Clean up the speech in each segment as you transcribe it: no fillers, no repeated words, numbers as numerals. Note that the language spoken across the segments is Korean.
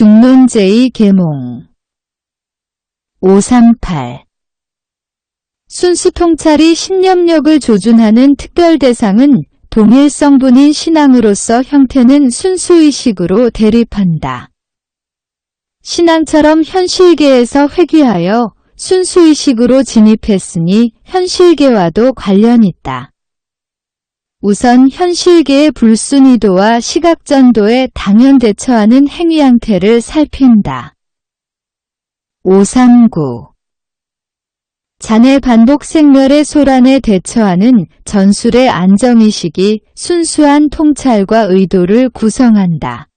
중론제의 계몽 538 순수통찰이 신념력을 조준하는 특별 대상은 동일성분인 신앙으로서 형태는 순수의식으로 대립한다. 신앙처럼 현실계에서 회귀하여 순수의식으로 진입했으니 현실계와도 관련이 있다. 우선 현실계의 불순이도와 시각전도에 당연대처하는 행위 양태를 살핀다. 539 잔해 반복 생멸의 소란에 대처하는 전술의 안정의식이 순수한 통찰과 의도를 구성한다.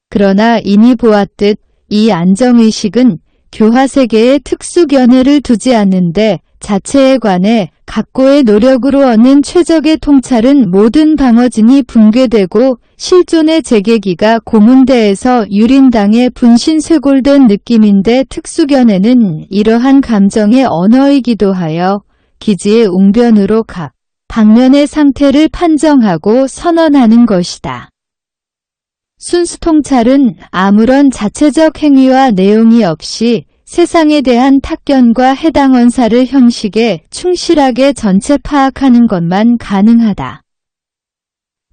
그러나 이미 보았듯 이 안정의식은 교화세계의 특수견해를 두지 않는데 자체에 관해 각고의 노력으로 얻는 최적의 통찰은 모든 방어진이 붕괴되고 실존의 재계기가 고문대에서 유린당해 분신쇄골된 느낌인데 특수견해는 이러한 감정의 언어이기도 하여 기지의 웅변으로 각 방면의 상태를 판정하고 선언하는 것이다. 순수통찰은 아무런 자체적 행위와 내용이 없이 세상에 대한 탁견과 해당 언사를 형식에 충실하게 전체 파악하는 것만 가능하다.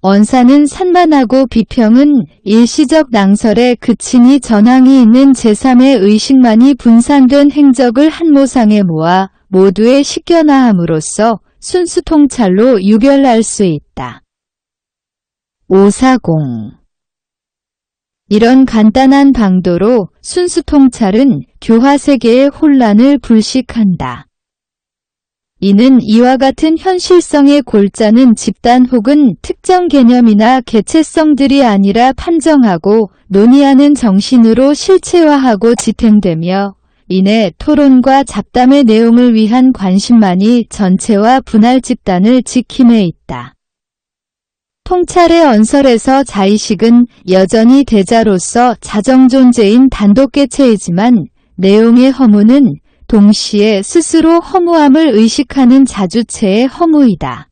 언사는 산만하고 비평은 일시적 낭설에 그치니 전항이 있는 제3의 의식만이 분산된 행적을 한 모상에 모아 모두의 식견화함으로써 순수통찰로 유별할 수 있다. 540 이런 간단한 방도로 순수통찰은 교화세계의 혼란을 불식한다. 이는 이와 같은 현실성의 골자는 집단 혹은 특정 개념이나 개체성들이 아니라 판정하고 논의하는 정신으로 실체화하고 지탱되며 이내 토론과 잡담의 내용을 위한 관심만이 전체와 분할 집단을 지킴에 있다. 통찰의 언설에서 자의식은 여전히 대자로서 자정존재인 단독개체이지만 내용의 허무는 동시에 스스로 허무함을 의식하는 자주체의 허무이다.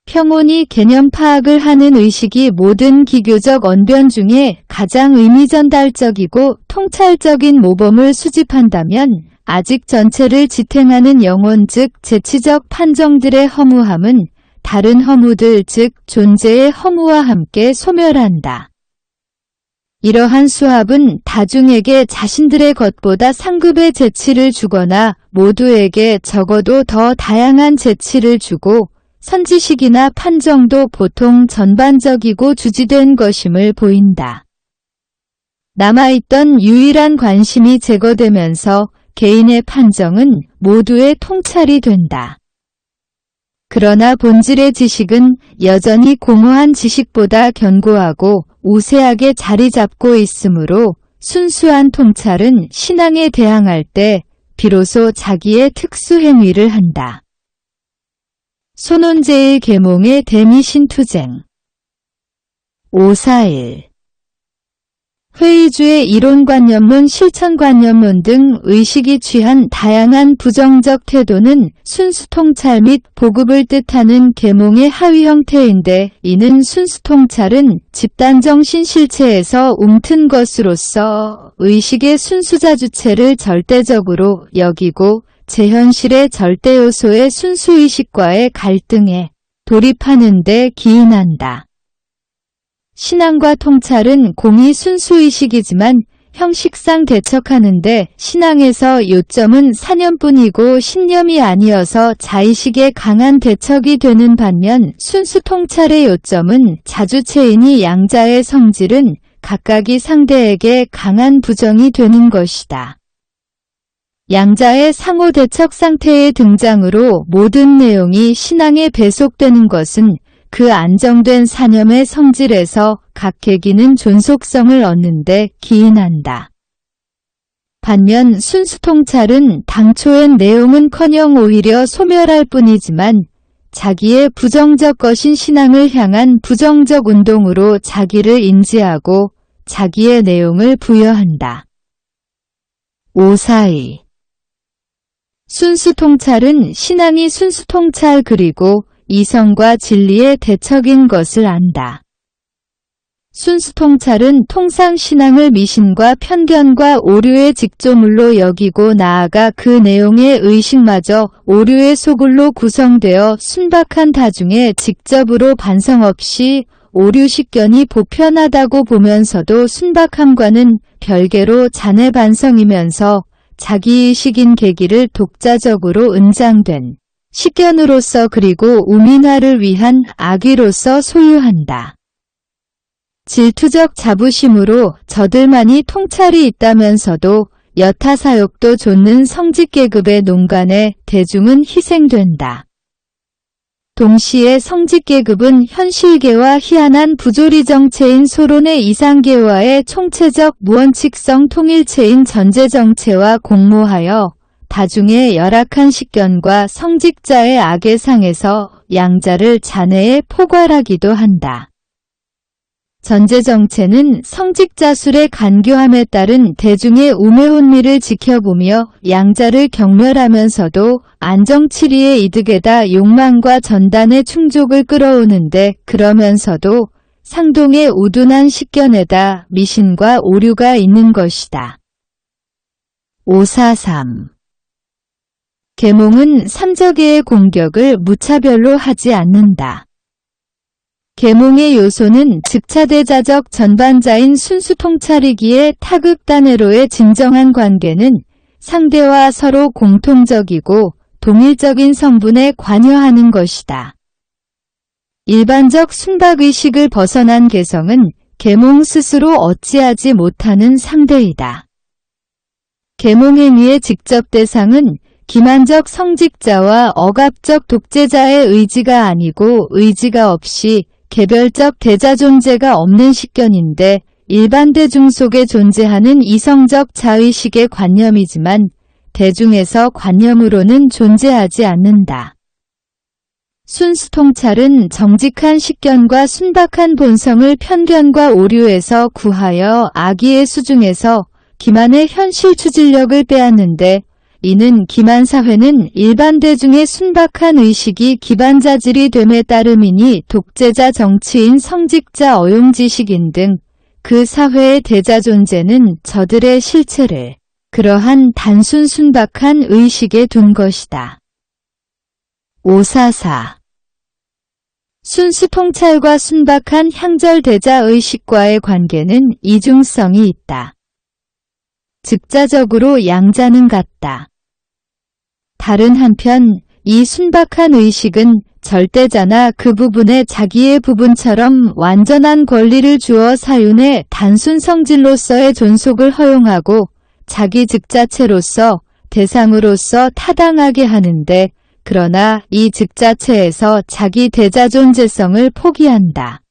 평온히 개념 파악을 하는 의식이 모든 기교적 언변 중에 가장 의미전달적이고 통찰적인 모범을 수집한다면 아직 전체를 지탱하는 영혼 즉 재치적 판정들의 허무함은 다른 허무들 즉 존재의 허무와 함께 소멸한다. 이러한 수합은 다중에게 자신들의 것보다 상급의 재치를 주거나 모두에게 적어도 더 다양한 재치를 주고 선지식이나 판정도 보통 전반적이고 주지된 것임을 보인다. 남아있던 유일한 관심이 제거되면서 개인의 판정은 모두의 통찰이 된다. 그러나 본질의 지식은 여전히 공허한 지식보다 견고하고 우세하게 자리 잡고 있으므로 순수한 통찰은 신앙에 대항할 때 비로소 자기의 특수행위를 한다. 손원제의 계몽의 대미신투쟁 541 회의주의 이론관념론, 실천관념론 등 의식이 취한 다양한 부정적 태도는 순수통찰 및 보급을 뜻하는 계몽의 하위 형태인데 이는 순수통찰은 집단정신 실체에서 움튼 것으로서 의식의 순수자주체를 절대적으로 여기고 재현실의 절대요소의 순수의식과의 갈등에 돌입하는 데 기인한다. 신앙과 통찰은 공히 순수의식이지만 형식상 대척하는데 신앙에서 요점은 사념뿐이고 신념이 아니어서 자의식의 강한 대척이 되는 반면 순수통찰의 요점은 자주체이니 양자의 성질은 각각이 상대에게 강한 부정이 되는 것이다. 양자의 상호 대척 상태의 등장으로 모든 내용이 신앙에 배속되는 것은 그 안정된 사념의 성질에서 각 계기는 존속성을 얻는데 기인한다. 반면 순수통찰은 당초엔 내용은커녕 오히려 소멸할 뿐이지만 자기의 부정적 것인 신앙을 향한 부정적 운동으로 자기를 인지하고 자기의 내용을 부여한다. 542 순수통찰은 신앙이 순수통찰 그리고 이성과 진리의 대척인 것을 안다. 순수통찰은 통상 신앙을 미신과 편견과 오류의 직조물로 여기고 나아가 그 내용의 의식마저 오류의 소굴로 구성되어 순박한 다중에 직접으로 반성 없이 오류식견이 보편하다고 보면서도 순박함과는 별개로 자내 반성이면서 자기의식인 계기를 독자적으로 은장된 식견으로서 그리고 우민화를 위한 악의로서 소유한다. 질투적 자부심으로 저들만이 통찰이 있다면서도 여타사욕도 좇는 성직계급의 농간에 대중은 희생된다. 동시에 성직계급은 현실계와 희한한 부조리 정체인 소론의 이상계와의 총체적 무원칙성 통일체인 전제정체와 공모하여 다중의 열악한 식견과 성직자의 악의 상에서 양자를 잔해에 포괄하기도 한다. 전제정체는 성직자술의 간교함에 따른 대중의 우매혼미를 지켜보며 양자를 경멸하면서도 안정치리의 이득에다 욕망과 전단의 충족을 끌어오는데 그러면서도 상동의 우둔한 식견에다 미신과 오류가 있는 것이다. 543. 계몽은 삼적의 공격을 무차별로 하지 않는다. 계몽의 요소는 즉차대자적 전반자인 순수통찰이기에 타극단회로의 진정한 관계는 상대와 서로 공통적이고 동일적인 성분에 관여하는 것이다. 일반적 순박의식을 벗어난 개성은 계몽 스스로 어찌하지 못하는 상대이다. 계몽행위의 직접 대상은 기만적 성직자와 억압적 독재자의 의지가 아니고 의지가 없이 개별적 대자 존재가 없는 식견인데 일반 대중 속에 존재하는 이성적 자의식의 관념이지만 대중에서 관념으로는 존재하지 않는다. 순수통찰은 정직한 식견과 순박한 본성을 편견과 오류에서 구하여 악의의 수중에서 기만의 현실 추진력을 빼앗는데 이는 기만사회는 일반 대중의 순박한 의식이 기반자질이 됨에 따름이니 독재자 정치인 성직자 어용지식인 등 그 사회의 대자존재는 저들의 실체를 그러한 단순 순박한 의식에 둔 것이다. 544. 순수통찰과 순박한 향절대자의식과의 관계는 이중성이 있다. 즉자적으로 양자는 같다. 다른 한편 이 순박한 의식은 절대자나 그 부분에 자기의 부분처럼 완전한 권리를 주어 사윤의 단순 성질로서의 존속을 허용하고 자기 즉자체로서 대상으로서 타당하게 하는데 그러나 이 즉자체에서 자기 대자존재성을 포기한다.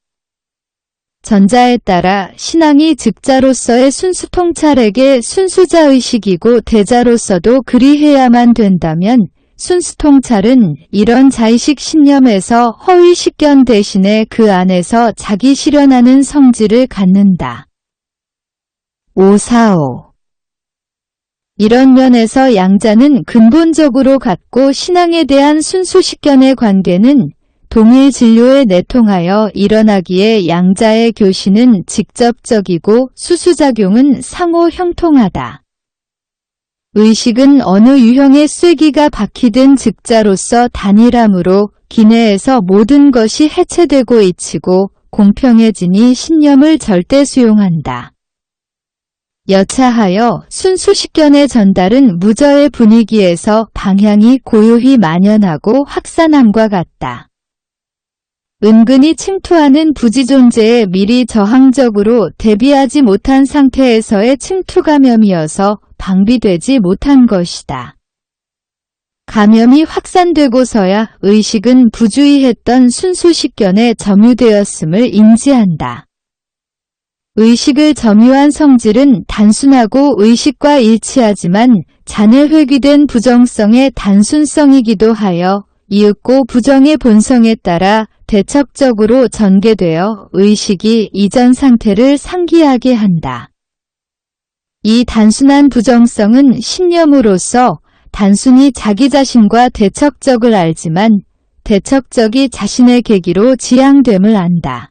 전자에 따라 신앙이 즉자로서의 순수통찰에게 순수자의식이고 대자로서도 그리해야만 된다면 순수통찰은 이런 자의식 신념에서 허위식견 대신에 그 안에서 자기 실현하는 성질을 갖는다. 545. 이런 면에서 양자는 근본적으로 같고 신앙에 대한 순수식견의 관계는 동일 진료에 내통하여 일어나기에 양자의 교시는 직접적이고 수수작용은 상호 형통하다. 의식은 어느 유형의 쐐기가 박히든 즉자로서 단일함으로 기내에서 모든 것이 해체되고 잊히고 공평해지니 신념을 절대 수용한다. 여차하여 순수식견의 전달은 무저의 분위기에서 방향이 고요히 만연하고 확산함과 같다. 은근히 침투하는 부지존재에 미리 저항적으로 대비하지 못한 상태에서의 침투 감염이어서 방비되지 못한 것이다. 감염이 확산되고서야 의식은 부주의했던 순수식견에 점유되었음을 인지한다. 의식을 점유한 성질은 단순하고 의식과 일치하지만 잔해 회귀된 부정성의 단순성이기도 하여 이윽고 부정의 본성에 따라 대척적으로 전개되어 의식이 이전 상태를 상기하게 한다. 이 단순한 부정성은 신념으로서 단순히 자기 자신과 대척적을 알지만 대척적이 자신의 계기로 지향됨을 안다.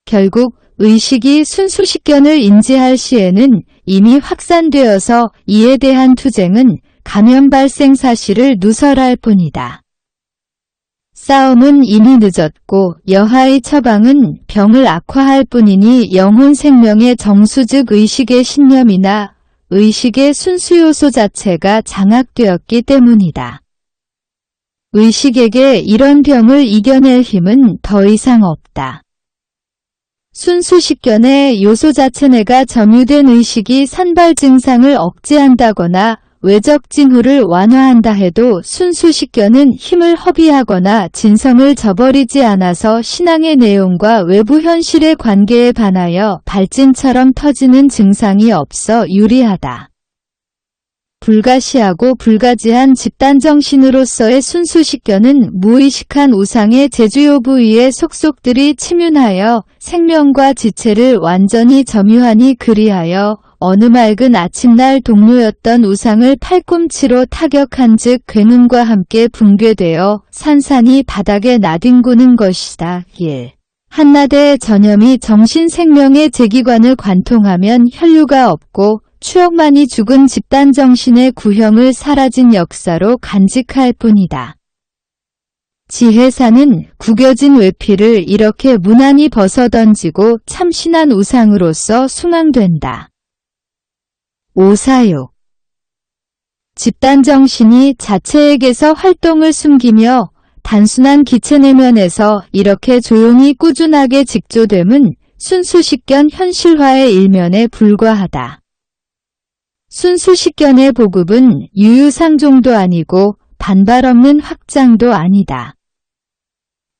결국 의식이 순수식견을 인지할 시에는 이미 확산되어서 이에 대한 투쟁은 감염 발생 사실을 누설할 뿐이다. 싸움은 이미 늦었고 여하의 처방은 병을 악화할 뿐이니 영혼 생명의 정수 즉 의식의 신념이나 의식의 순수 요소 자체가 장악되었기 때문이다. 의식에게 이런 병을 이겨낼 힘은 더 이상 없다. 순수식견의 요소 자체내가 점유된 의식이 산발 증상을 억제한다거나 외적 징후를 완화한다 해도 순수식견은 힘을 허비하거나 진성을 저버리지 않아서 신앙의 내용과 외부 현실의 관계에 반하여 발진처럼 터지는 증상이 없어 유리하다. 불가시하고 불가지한 집단정신으로서의 순수식견은 무의식한 우상의 제주요 부위의 속속들이 침윤하여 생명과 지체를 완전히 점유하니 그리하여 어느 맑은 아침날 동료였던 우상을 팔꿈치로 타격한 즉 굉음과 함께 붕괴되어 산산이 바닥에 나뒹구는 것이다. 1. 한나대의 전염이 정신생명의 제기관을 관통하면 혈류가 없고 추억만이 죽은 집단정신의 구형을 사라진 역사로 간직할 뿐이다. 지혜사는 구겨진 외피를 이렇게 무난히 벗어던지고 참신한 우상으로서 순항된다. 오사육 집단정신이 자체에게서 활동을 숨기며 단순한 기체 내면에서 이렇게 조용히 꾸준하게 직조됨은 순수식견 현실화의 일면에 불과하다. 순수식견의 보급은 유유상종도 아니고 반발 없는 확장도 아니다.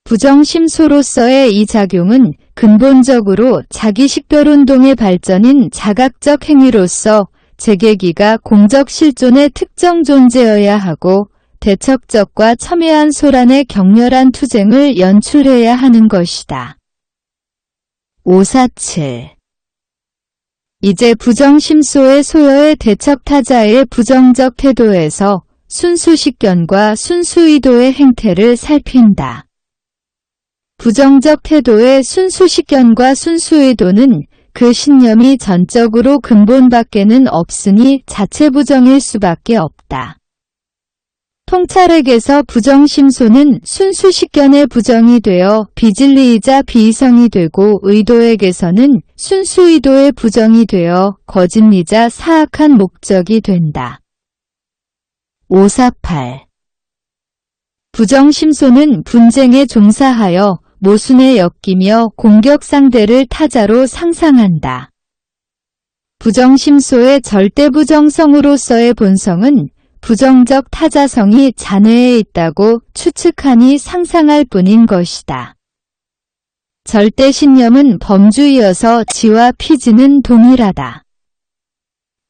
부정심소로서의 이 작용은 근본적으로 자기식별운동의 발전인 자각적 행위로서 재계기가 공적 실존의 특정 존재여야 하고 대척적과 첨예한 소란의 격렬한 투쟁을 연출해야 하는 것이다. 547 이제 부정심소의 소여의 대척타자의 부정적 태도에서 순수식견과 순수의도의 행태를 살핀다. 부정적 태도의 순수식견과 순수의도는 그 신념이 전적으로 근본 밖에는 없으니 자체 부정일 수밖에 없다. 통찰에게서 부정심소는 순수식견의 부정이 되어 비진리이자 비이성이 되고 의도에게서는 순수의도의 부정이 되어 거짓이자 사악한 목적이 된다. 548 부정심소는 분쟁에 종사하여 모순에 엮이며 공격 상대를 타자로 상상한다. 부정심소의 절대부정성으로서의 본성은 부정적 타자성이 잔해에 있다고 추측하니 상상할 뿐인 것이다. 절대신념은 범주이어서 지와 피지는 동일하다.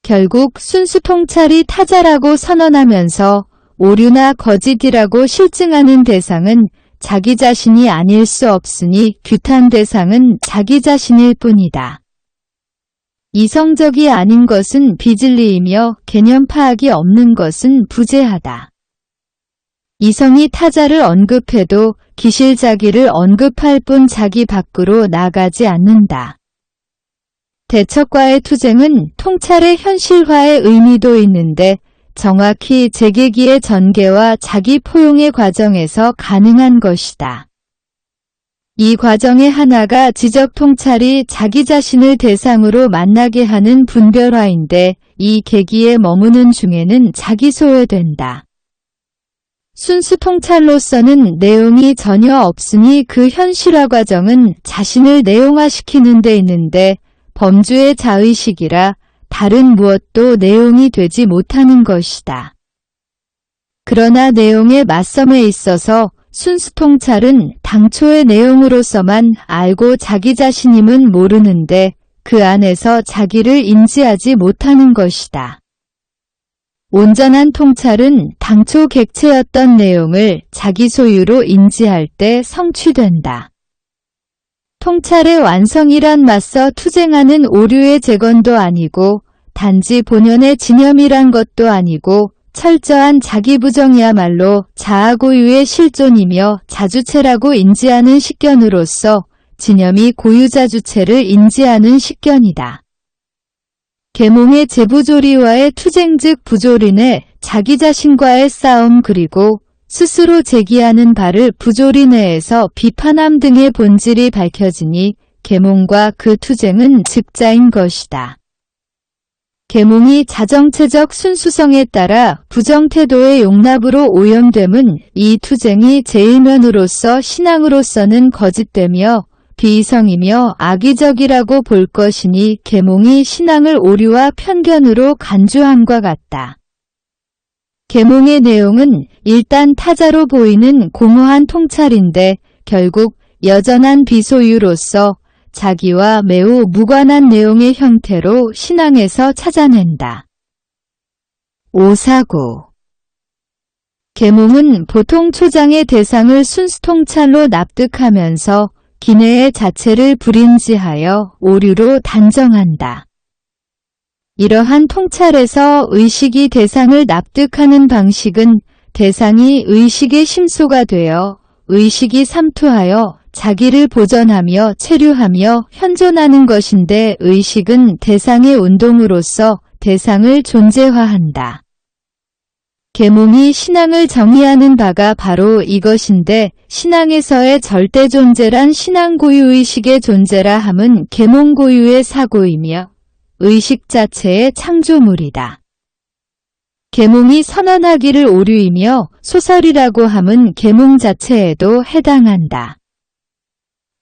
결국 순수통찰이 타자라고 선언하면서 오류나 거짓이라고 실증하는 대상은 자기 자신이 아닐 수 없으니 규탄 대상은 자기 자신일 뿐이다. 이성적이 아닌 것은 비진리이며 개념 파악이 없는 것은 부재하다. 이성이 타자를 언급해도 기실자기를 언급할 뿐 자기 밖으로 나가지 않는다. 대척과의 투쟁은 통찰의 현실화의 의미도 있는데 정확히 재계기의 전개와 자기 포용의 과정에서 가능한 것이다. 이 과정의 하나가 지적 통찰이 자기 자신을 대상으로 만나게 하는 분별화인데 이 계기에 머무는 중에는 자기 소외된다. 순수 통찰로서는 내용이 전혀 없으니 그 현실화 과정은 자신을 내용화시키는 데 있는데 범주의 자의식이라 다른 무엇도 내용이 되지 못하는 것이다. 그러나 내용의 맞섬에 있어서 순수통찰은 당초의 내용으로서만 알고 자기 자신임은 모르는데 그 안에서 자기를 인지하지 못하는 것이다. 온전한 통찰은 당초 객체였던 내용을 자기 소유로 인지할 때 성취된다. 통찰의 완성이란 맞서 투쟁하는 오류의 재건도 아니고 단지 본연의 진념이란 것도 아니고 철저한 자기부정이야말로 자아고유의 실존이며 자주체라고 인지하는 식견으로서 진염이 고유자 주체를 인지하는 식견이다. 계몽의 제부조리와의 투쟁 즉 부조리 내 자기 자신과의 싸움 그리고 스스로 제기하는 바를 부조리 내에서 비판함 등의 본질이 밝혀지니 계몽과 그 투쟁은 즉자인 것이다. 계몽이 자정체적 순수성에 따라 부정태도의 용납으로 오염됨은 이 투쟁이 제1면으로서 신앙으로서는 거짓되며 비이성이며 악의적이라고 볼 것이니 계몽이 신앙을 오류와 편견으로 간주함과 같다. 계몽의 내용은 일단 타자로 보이는 공허한 통찰인데 결국 여전한 비소유로서 자기와 매우 무관한 내용의 형태로 신앙에서 찾아낸다. 549. 계몽은 보통 초장의 대상을 순수 통찰로 납득하면서 기내의 자체를 불인지하여 오류로 단정한다. 이러한 통찰에서 의식이 대상을 납득하는 방식은 대상이 의식의 심소가 되어 의식이 삼투하여 자기를 보전하며 체류하며 현존하는 것인데 의식은 대상의 운동으로서 대상을 존재화한다. 계몽이 신앙을 정의하는 바가 바로 이것인데 신앙에서의 절대존재란 신앙고유의식의 존재라 함은 계몽고유의 사고이며 의식 자체의 창조물이다. 계몽이 선언하기를 오류이며 소설이라고 함은 계몽 자체에도 해당한다.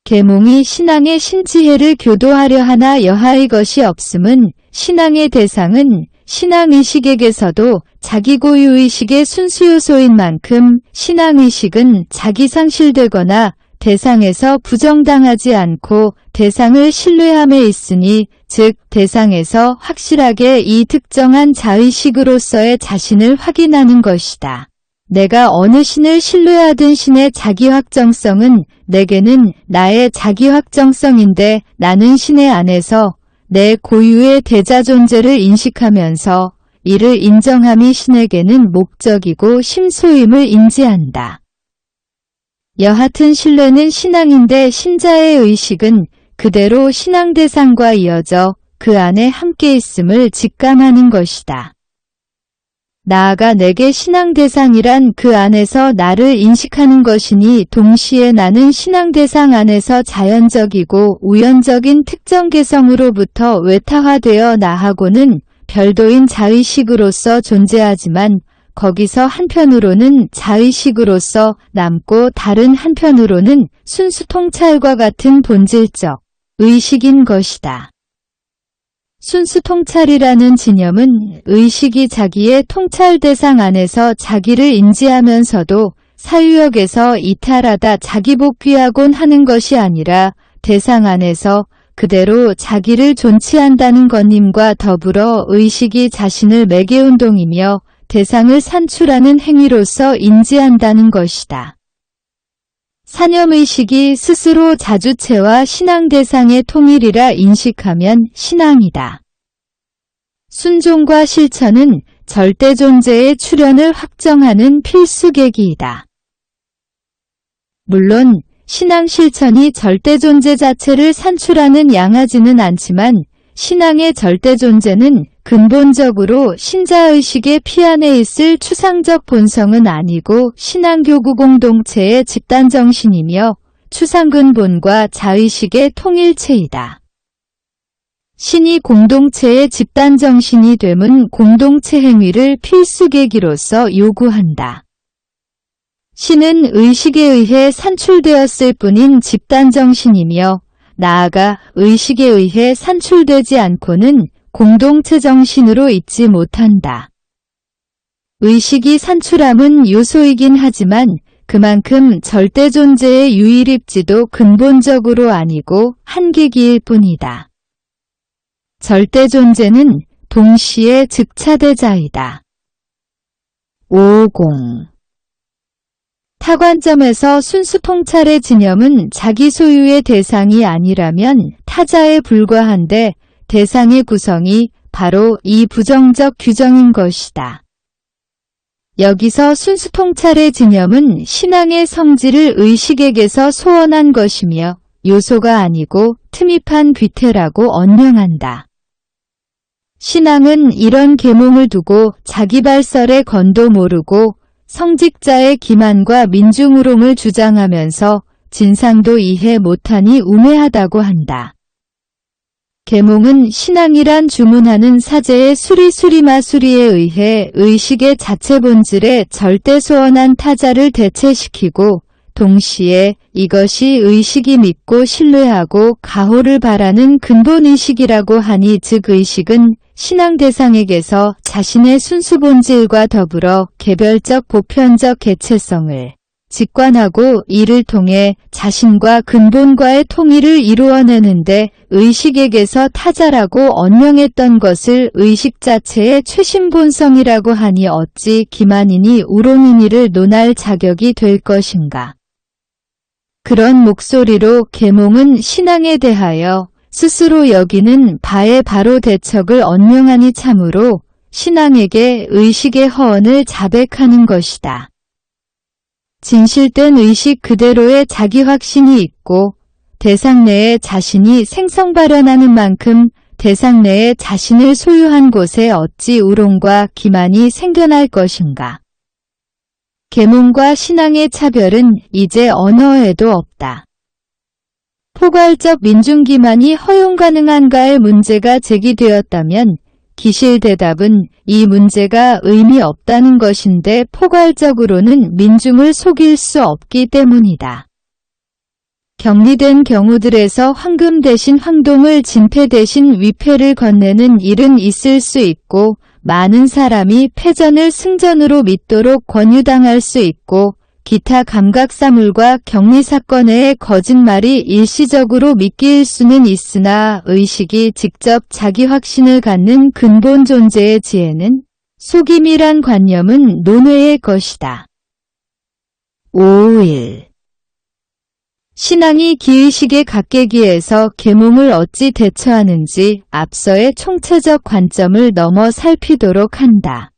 계몽이 신앙의 신지혜를 교도하려 하나 여하의 것이 없음은 신앙의 대상은 신앙의식에게서도 자기 고유의식의 순수요소인 만큼 신앙의식은 자기 상실되거나 대상에서 부정당하지 않고 대상을 신뢰함에 있으니 즉 대상에서 확실하게 이 특정한 자의식으로서의 자신을 확인하는 것이다. 내가 어느 신을 신뢰하든 신의 자기 확정성은 내게는 나의 자기 확정성인데 나는 신의 안에서 내 고유의 대자 존재를 인식하면서 이를 인정함이 신에게는 목적이고 심소임을 인지한다. 여하튼 신뢰는 신앙인데 신자의 의식은 그대로 신앙 대상과 이어져 그 안에 함께 있음을 직감하는 것이다. 나아가 내게 신앙 대상이란 그 안에서 나를 인식하는 것이니 동시에 나는 신앙 대상 안에서 자연적이고 우연적인 특정 개성으로부터 외타화되어 나하고는 별도인 자의식으로서 존재하지만 거기서 한편으로는 자의식으로서 남고 다른 한편으로는 순수 통찰과 같은 본질적 의식인 것이다. 순수 통찰이라는 진념은 의식이 자기의 통찰 대상 안에서 자기를 인지하면서도 사유역에서 이탈하다 자기 복귀하곤 하는 것이 아니라 대상 안에서 그대로 자기를 존치한다는 것임과 더불어 의식이 자신을 매개운동이며 대상을 산출하는 행위로서 인지한다는 것이다. 사념의식이 스스로 자주체와 신앙 대상의 통일이라 인식하면 신앙이다. 순종과 실천은 절대 존재의 출현을 확정하는 필수 계기이다. 물론 신앙 실천이 절대 존재 자체를 산출하는 양하지는 않지만 신앙의 절대 존재는 근본적으로 신자의식의 피안에 있을 추상적 본성은 아니고 신앙교구 공동체의 집단정신이며 추상근본과 자의식의 통일체이다. 신이 공동체의 집단정신이 됨은 공동체 행위를 필수 계기로서 요구한다. 신은 의식에 의해 산출되었을 뿐인 집단정신이며 나아가 의식에 의해 산출되지 않고는 공동체 정신으로 있지 못한다. 의식이 산출함은 요소이긴 하지만 그만큼 절대 존재의 유일입지도 근본적으로 아니고 한계기일 뿐이다. 절대 존재는 동시에 즉차대자이다. 550. 타관점에서 순수 통찰의 진념은 자기 소유의 대상이 아니라면 타자에 불과한데 대상의 구성이 바로 이 부정적 규정인 것이다. 여기서 순수 통찰의 진념은 신앙의 성질을 의식에게서 소원한 것이며 요소가 아니고 틈입한 귀태라고 언명한다. 신앙은 이런 계몽을 두고 자기 발설의 건도 모르고 성직자의 기만과 민중우롱을 주장하면서 진상도 이해 못하니 우매하다고 한다. 계몽은 신앙이란 주문하는 사제의 수리수리마수리에 의해 의식의 자체 본질에 절대 소원한 타자를 대체시키고 동시에 이것이 의식이 믿고 신뢰하고 가호를 바라는 근본의식이라고 하니 즉 의식은 신앙 대상에게서 자신의 순수 본질과 더불어 개별적 보편적 개체성을 직관하고 이를 통해 자신과 근본과의 통일을 이루어내는데 의식에게서 타자라고 언명했던 것을 의식 자체의 최신 본성이라고 하니 어찌 기만이니 우롱이니를 논할 자격이 될 것인가. 그런 목소리로 계몽은 신앙에 대하여 스스로 여기는 바에 바로 대척을 언명하니 참으로 신앙에게 의식의 허언을 자백하는 것이다. 진실된 의식 그대로의 자기 확신이 있고 대상 내에 자신이 생성발현하는 만큼 대상 내에 자신을 소유한 곳에 어찌 우롱과 기만이 생겨날 것인가. 계몽과 신앙의 차별은 이제 언어에도 없다. 포괄적 민중기만이 허용 가능한가의 문제가 제기되었다면 기실 대답은 이 문제가 의미 없다는 것인데 포괄적으로는 민중을 속일 수 없기 때문이다. 격리된 경우들에서 황금 대신 황동을 진패 대신 위패를 건네는 일은 있을 수 있고 많은 사람이 패전을 승전으로 믿도록 권유당할 수 있고 기타 감각사물과 격리사건의 거짓말이 일시적으로 믿길 수는 있으나 의식이 직접 자기 확신을 갖는 근본 존재의 지혜는 속임이란 관념은 논외의 것이다. 5.1 신앙이 기의식의 각계기에서 계몽을 어찌 대처하는지 앞서의 총체적 관점을 넘어 살피도록 한다.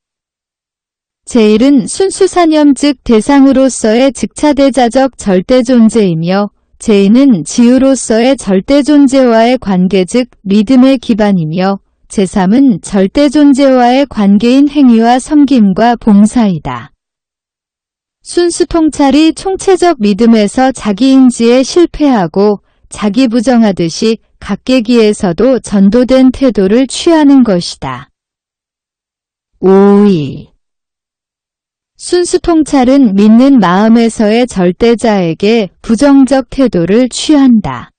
제1은 순수사념 즉 대상으로서의 즉차대자적 절대존재이며 제2는 지유로서의 절대존재와의 관계 즉 믿음의 기반이며 제3은 절대존재와의 관계인 행위와 섬김과 봉사이다. 순수통찰이 총체적 믿음에서 자기인지에 실패하고 자기 부정하듯이 각계기에서도 전도된 태도를 취하는 것이다. 5.2 순수통찰은 믿는 마음에서의 절대자에게 부정적 태도를 취한다.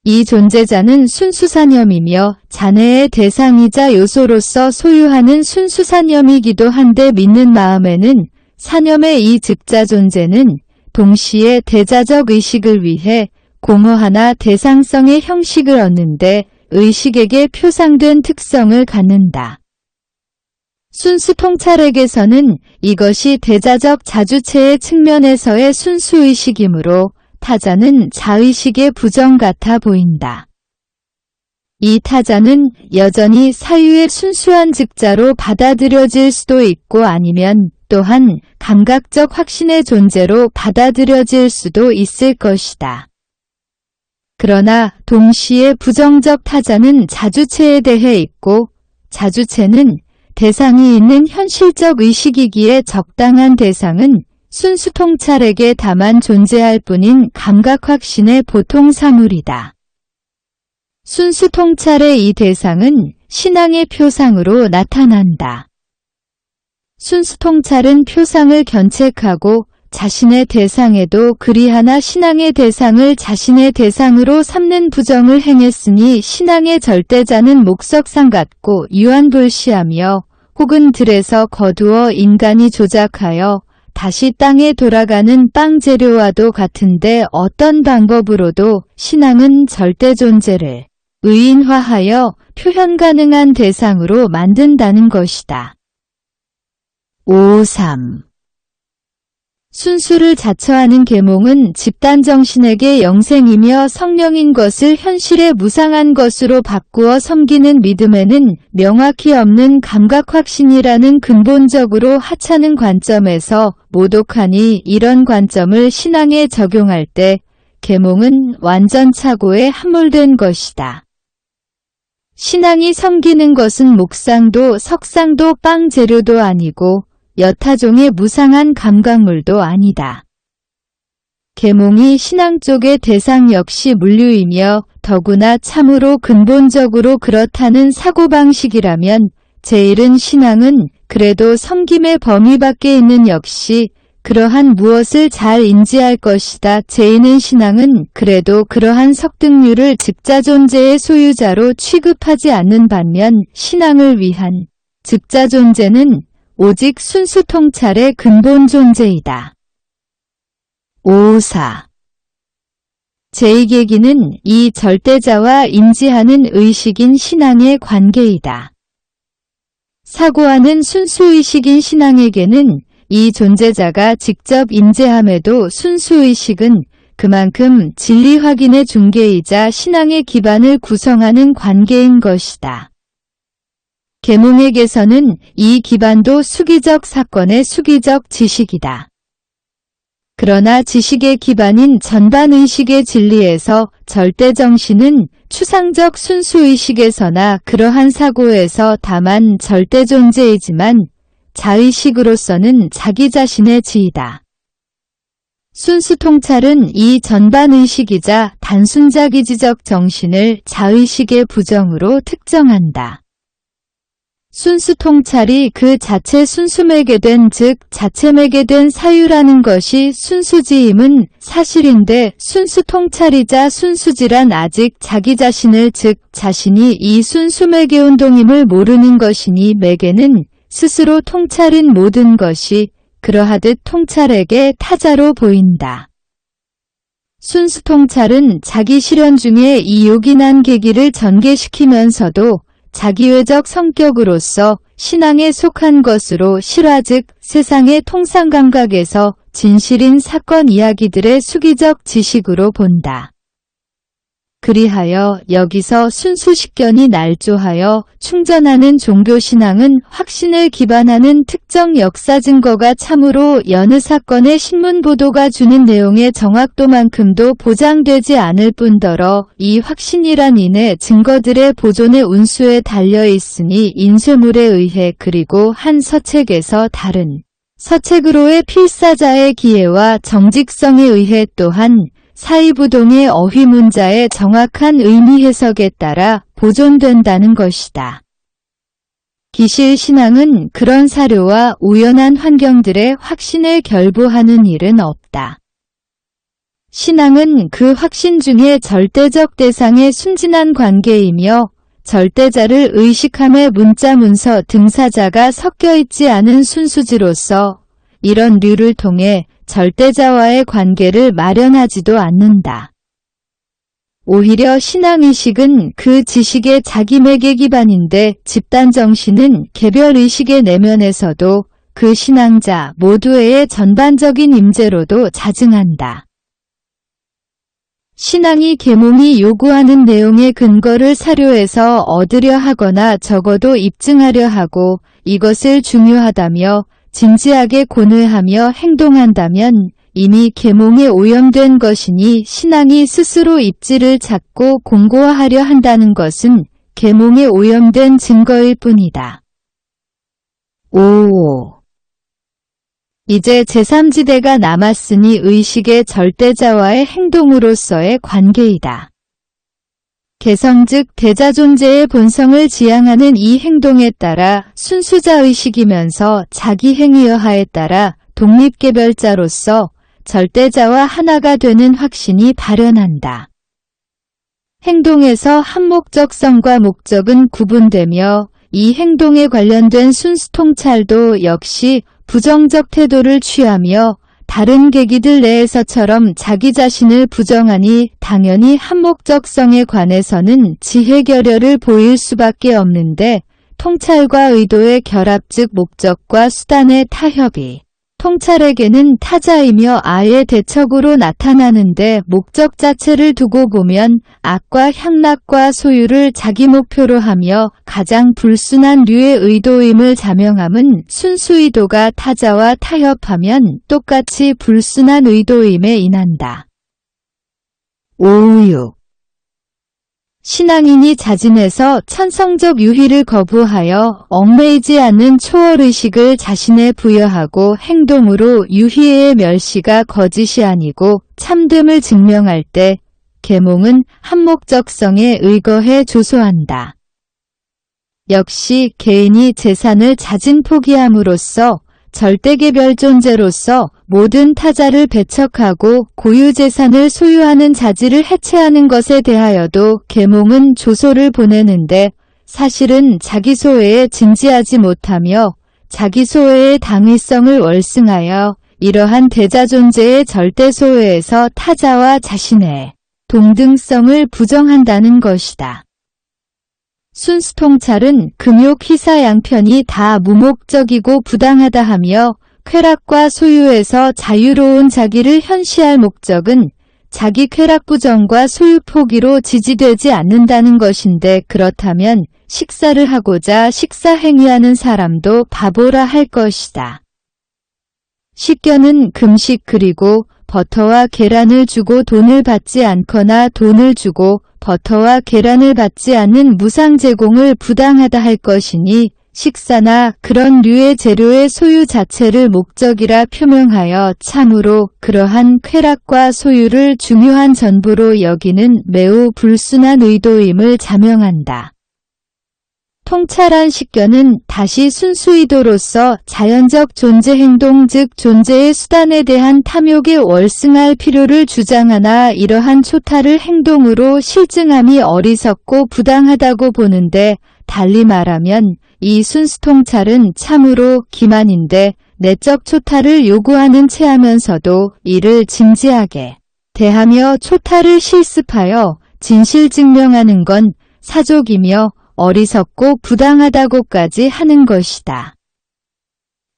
이 존재자는 순수사념이며 자네의 대상이자 요소로서 소유하는 순수사념이기도 한데 믿는 마음에는 사념의 이 즉자 존재는 동시에 대자적 의식을 위해 공허하나 대상성의 형식을 얻는데 의식에게 표상된 특성을 갖는다. 순수 통찰에게서는 이것이 대자적 자주체의 측면에서의 순수의식이므로 타자는 자의식의 부정 같아 보인다. 이 타자는 여전히 사유의 순수한 즉자로 받아들여질 수도 있고 아니면 또한 감각적 확신의 존재로 받아들여질 수도 있을 것이다. 그러나 동시에 부정적 타자는 자주체에 대해 있고 자주체는 대상이 있는 현실적 의식이기에 적당한 대상은 순수 통찰에게 다만 존재할 뿐인 감각 확신의 보통 사물이다. 순수 통찰의 이 대상은 신앙의 표상으로 나타난다. 순수 통찰은 표상을 견책하고 자신의 대상에도 그리하나 신앙의 대상을 자신의 대상으로 삼는 부정을 행했으니 신앙의 절대자는 목석상 같고 유한불시하며 혹은 들에서 거두어 인간이 조작하여 다시 땅에 돌아가는 빵 재료와도 같은데 어떤 방법으로도 신앙은 절대 존재를 의인화하여 표현 가능한 대상으로 만든다는 것이다. 5.3 순수를 자처하는 계몽은 집단정신에게 영생이며 성령인 것을 현실의 무상한 것으로 바꾸어 섬기는 믿음에는 명확히 없는 감각확신이라는 근본적으로 하찮은 관점에서 모독하니 이런 관점을 신앙에 적용할 때 계몽은 완전착오에 함몰된 것이다. 신앙이 섬기는 것은 목상도 석상도 빵 재료도 아니고 여타종의 무상한 감각물도 아니다. 계몽이 신앙 쪽의 대상 역시 물류이며 더구나 참으로 근본적으로 그렇다는 사고방식이라면 제1은 신앙은 그래도 섬김의 범위 밖에 있는 역시 그러한 무엇을 잘 인지할 것이다. 제2는 신앙은 그래도 그러한 석등류를 즉자존재의 소유자로 취급하지 않는 반면 신앙을 위한 즉자존재는 오직 순수 통찰의 근본 존재이다. 5.4 제2계기는 이 절대자와 인지하는 의식인 신앙의 관계이다. 사고하는 순수의식인 신앙에게는 이 존재자가 직접 인재함에도 순수의식은 그만큼 진리 확인의 중개이자 신앙의 기반을 구성하는 관계인 것이다. 계몽에게서는 이 기반도 수기적 사건의 수기적 지식이다. 그러나 지식의 기반인 전반의식의 진리에서 절대정신은 추상적 순수의식에서나 그러한 사고에서 다만 절대존재이지만 자의식으로서는 자기 자신의 지이다. 순수통찰은 이 전반의식이자 단순자기지적 정신을 자의식의 부정으로 특정한다. 순수통찰이 그 자체 순수매개된 즉 자체매개된 사유라는 것이 순수지임은 사실인데 순수통찰이자 순수지란 아직 자기 자신을 즉 자신이 이 순수매개운동임을 모르는 것이니 매개는 스스로 통찰인 모든 것이 그러하듯 통찰에게 타자로 보인다. 순수통찰은 자기 실현 중에 이 요긴한 계기를 전개시키면서도 자기외적 성격으로서 신앙에 속한 것으로 실화 즉 세상의 통상감각에서 진실인 사건 이야기들의 수기적 지식으로 본다. 그리하여 여기서 순수식견이 날조하여 충전하는 종교신앙은 확신을 기반하는 특정 역사 증거가 참으로 여느 사건의 신문보도가 주는 내용의 정확도만큼도 보장되지 않을 뿐더러 이 확신이란 인의 증거들의 보존의 운수에 달려있으니 인쇄물에 의해 그리고 한 서책에서 다른 서책으로의 필사자의 기회와 정직성에 의해 또한 사이부동의 어휘문자의 정확한 의미 해석에 따라 보존된다는 것이다. 기실신앙은 그런 사료와 우연한 환경들의 확신을 결부하는 일은 없다. 신앙은 그 확신 중에 절대적 대상의 순진한 관계이며 절대자를 의식함의 문자 문서 등사자가 섞여있지 않은 순수지로서 이런 류를 통해 절대자와의 관계를 마련하지도 않는다. 오히려 신앙의식은 그 지식의 자기매개 기반인데 집단정신은 개별의식의 내면에서도 그 신앙자 모두의 전반적인 임재로도 자증한다. 신앙이 계몽이 요구하는 내용의 근거를 사료에서 얻으려 하거나 적어도 입증하려 하고 이것을 중요하다며 진지하게 고뇌하며 행동한다면 이미 계몽에 오염된 것이니 신앙이 스스로 입지를 찾고 공고화하려 한다는 것은 계몽에 오염된 증거일 뿐이다. 5. 이제 제3지대가 남았으니 의식의 절대자와의 행동으로서의 관계이다. 개성 즉 대자존재의 본성을 지향하는 이 행동에 따라 순수자의식이면서 자기 행위여하에 따라 독립개별자로서 절대자와 하나가 되는 확신이 발현한다. 행동에서 한목적성과 목적은 구분되며 이 행동에 관련된 순수통찰도 역시 부정적 태도를 취하며 다른 계기들 내에서처럼 자기 자신을 부정하니 당연히 한목적성에 관해서는 지혜결여를 보일 수밖에 없는데 통찰과 의도의 결합 즉 목적과 수단의 타협이 통찰에게는 타자이며 아예 대척으로 나타나는데 목적 자체를 두고 보면 악과 향락과 소유를 자기 목표로 하며 가장 불순한 류의 의도임을 자명함은 순수의도가 타자와 타협하면 똑같이 불순한 의도임에 인한다. 5.6 신앙인이 자진해서 천성적 유희를 거부하여 얽매이지 않는 초월의식을 자신에 부여하고 행동으로 유희의 멸시가 거짓이 아니고 참됨을 증명할 때 계몽은 한목적성에 의거해 조소한다. 역시 개인이 재산을 자진 포기함으로써 절대개별 존재로서 모든 타자를 배척하고 고유재산을 소유하는 자질을 해체하는 것에 대하여도 계몽은 조소를 보내는데 사실은 자기 소외에 진지하지 못하며 자기 소외의 당위성을 월승하여 이러한 대자존재의 절대소외에서 타자와 자신의 동등성을 부정한다는 것이다. 순수통찰은 금욕 희사 양편이 다 무목적이고 부당하다 하며 쾌락과 소유에서 자유로운 자기를 현시할 목적은 자기 쾌락 부정과 소유 포기로 지지되지 않는다는 것인데 그렇다면 식사를 하고자 식사 행위하는 사람도 바보라 할 것이다. 식견은 금식 그리고 버터와 계란을 주고 돈을 받지 않거나 돈을 주고 버터와 계란을 받지 않는 무상 제공을 부당하다 할 것이니 식사나 그런 류의 재료의 소유 자체를 목적이라 표명하여 참으로 그러한 쾌락과 소유를 중요한 전부로 여기는 매우 불순한 의도임을 자명한다. 통찰한 식견은 다시 순수의도로서 자연적 존재 행동 즉 존재의 수단에 대한 탐욕에 월승할 필요를 주장하나 이러한 초탈을 행동으로 실증함이 어리석고 부당하다고 보는데 달리 말하면 이 순수통찰은 참으로 기만인데 내적 초탈을 요구하는 체하면서도 이를 진지하게 대하며 초탈을 실습하여 진실 증명하는 건 사족이며 어리석고 부당하다고까지 하는 것이다.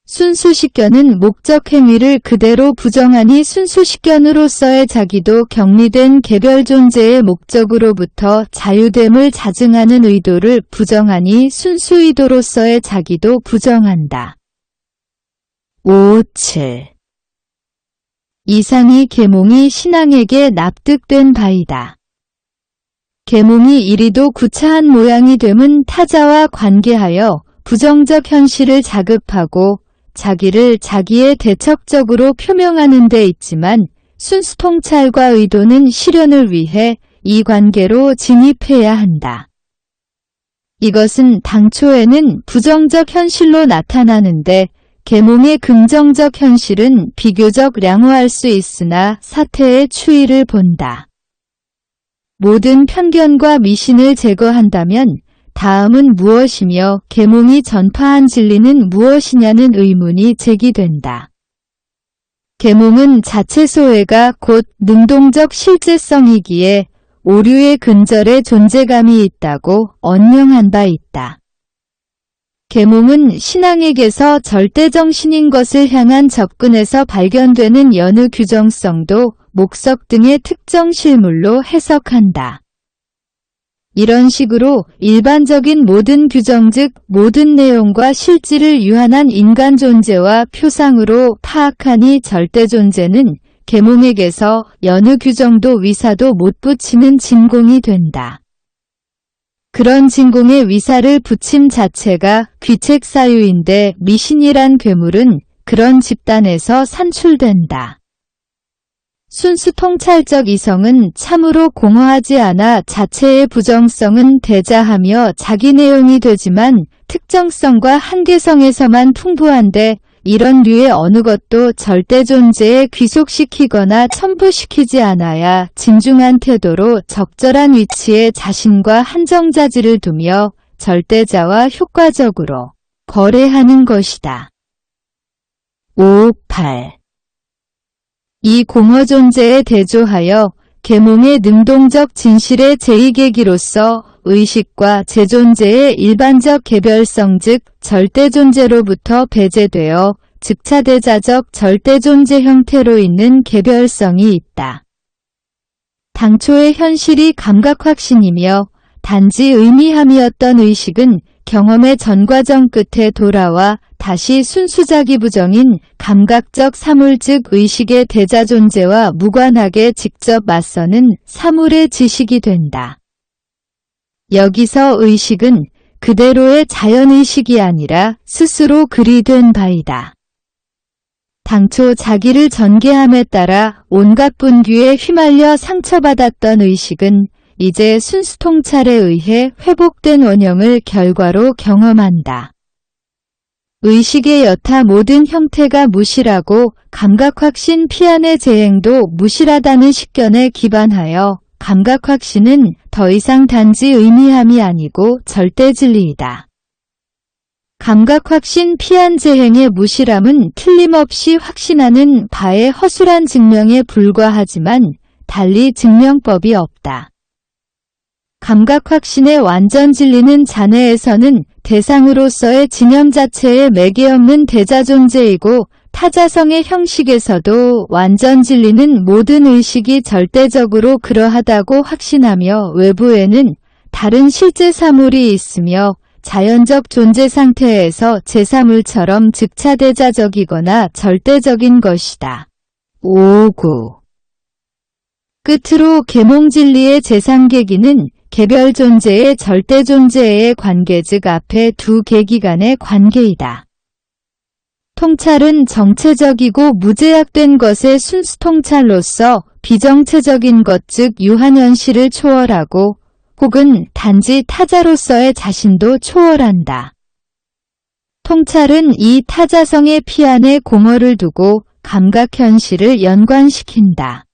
순수식견은 목적 행위를 그대로 부정하니 순수식견으로서의 자기도 격리된 개별 존재의 목적으로부터 자유됨을 자증하는 의도를 부정하니 순수의도로서의 자기도 부정한다. 5.7 이상이 계몽이 신앙에게 납득된 바이다. 계몽이 이리도 구차한 모양이 됨은 타자와 관계하여 부정적 현실을 자급하고 자기를 자기의 대척적으로 표명하는 데 있지만 순수통찰과 의도는 실현을 위해 이 관계로 진입해야 한다. 이것은 당초에는 부정적 현실로 나타나는데 계몽의 긍정적 현실은 비교적 양호할 수 있으나 사태의 추이를 본다. 모든 편견과 미신을 제거한다면 다음은 무엇이며 계몽이 전파한 진리는 무엇이냐는 의문이 제기된다. 계몽은 자체 소외가 곧 능동적 실제성이기에 오류의 근절에 존재감이 있다고 언명한 바 있다. 계몽은 신앙에게서 절대정신인 것을 향한 접근에서 발견되는 여느 규정성도 목석 등의 특정 실물로 해석한다. 이런 식으로 일반적인 모든 규정 즉 모든 내용과 실질을 유한한 인간 존재와 표상으로 파악하니 절대 존재는 계몽에게서 여느 규정도 위사도 못 붙이는 진공이 된다. 그런 진공의 위사를 붙임 자체가 귀책사유인데 미신이란 괴물은 그런 집단에서 산출된다. 순수통찰적 이성은 참으로 공허하지 않아 자체의 부정성은 대자하며 자기 내용이 되지만 특정성과 한계성에서만 풍부한데 이런 류의 어느 것도 절대 존재에 귀속시키거나 첨부시키지 않아야 진중한 태도로 적절한 위치에 자신과 한정자질을 두며 절대자와 효과적으로 거래하는 것이다. 5.8 이 공허 존재에 대조하여 계몽의 능동적 진실의 제2계기로서 의식과 제존재의 일반적 개별성 즉 절대존재로부터 배제되어 즉차대자적 절대존재 형태로 있는 개별성이 있다. 당초의 현실이 감각확신이며 단지 의미함이었던 의식은 경험의 전과정 끝에 돌아와 다시 순수자기부정인 감각적 사물 즉 의식의 대자존재와 무관하게 직접 맞서는 사물의 지식이 된다. 여기서 의식은 그대로의 자연의식이 아니라 스스로 그리 된 바이다. 당초 자기를 전개함에 따라 온갖 분규에 휘말려 상처받았던 의식은 이제 순수통찰에 의해 회복된 원형을 결과로 경험한다. 의식의 여타 모든 형태가 무실하고 감각확신 피안의 재행도 무실하다는 식견에 기반하여 감각확신은 더 이상 단지 의미함이 아니고 절대 진리이다. 감각확신 피안 재행의 무실함은 틀림없이 확신하는 바의 허술한 증명에 불과하지만 달리 증명법이 없다. 감각확신의 완전 진리는 자내에서는 대상으로서의 진영 자체에 매개 없는 대자존재이고 타자성의 형식에서도 완전 진리는 모든 의식이 절대적으로 그러하다고 확신하며 외부에는 다른 실제 사물이 있으며 자연적 존재 상태에서 제사물처럼 즉차대자적이거나 절대적인 것이다. 5.9 끝으로 계몽진리의 제3계기는 개별 존재의 절대 존재의 관계 즉 앞에 두 계기 간의 관계이다. 통찰은 정체적이고 무제약된 것의 순수통찰로서 비정체적인 것 즉 유한현실을 초월하고 혹은 단지 타자로서의 자신도 초월한다. 통찰은 이 타자성의 피안에 공허를 두고 감각현실을 연관시킨다.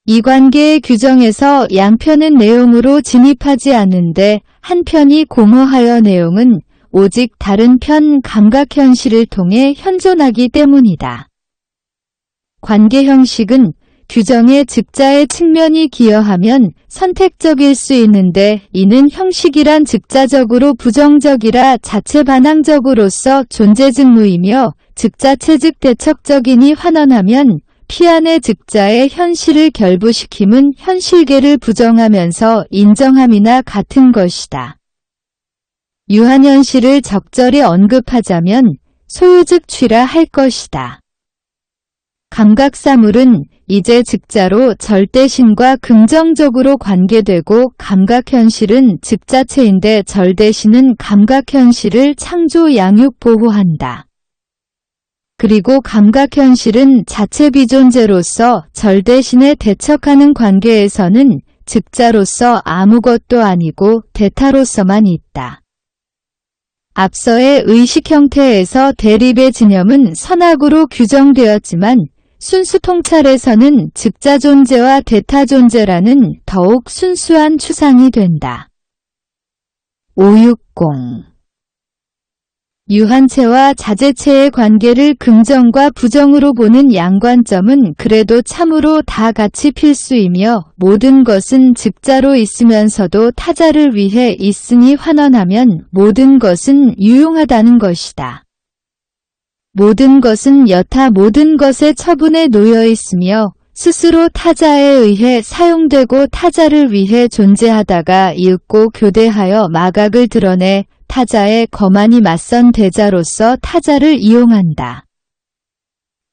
이 관계의 규정에서 양편은 내용으로 진입하지 않는데 한편이 공허하여 내용은 오직 다른 편 감각현실을 통해 현존하기 때문이다. 관계 형식은 규정의 즉자의 측면이 기여하면 선택적일 수 있는데 이는 형식이란 즉자적으로 부정적이라 자체 반항적으로서 존재즉무이며 즉자체 즉 대척적이니 환원하면 피안의 즉자의 현실을 결부시킴은 현실계를 부정하면서 인정함이나 같은 것이다. 유한현실을 적절히 언급하자면 소유즉취라 할 것이다. 감각사물은 이제 즉자로 절대신과 긍정적으로 관계되고 감각현실은 즉자체인데 절대신은 감각현실을 창조 양육 보호한다. 그리고 감각현실은 자체 비존재로서 절대신에 대척하는 관계에서는 즉자로서 아무것도 아니고 대타로서만 있다. 앞서의 의식 형태에서 대립의 진념은 선악으로 규정되었지만 순수통찰에서는 즉자존재와 대타존재라는 더욱 순수한 추상이 된다. 560 유한체와 자재체의 관계를 긍정과 부정으로 보는 양관점은 그래도 참으로 다 같이 필수이며 모든 것은 즉자로 있으면서도 타자를 위해 있으니 환원하면 모든 것은 유용하다는 것이다. 모든 것은 여타 모든 것의 처분에 놓여 있으며 스스로 타자에 의해 사용되고 타자를 위해 존재하다가 이윽고 교대하여 마각을 드러내 타자에 거만히 맞선 대자로서 타자를 이용한다.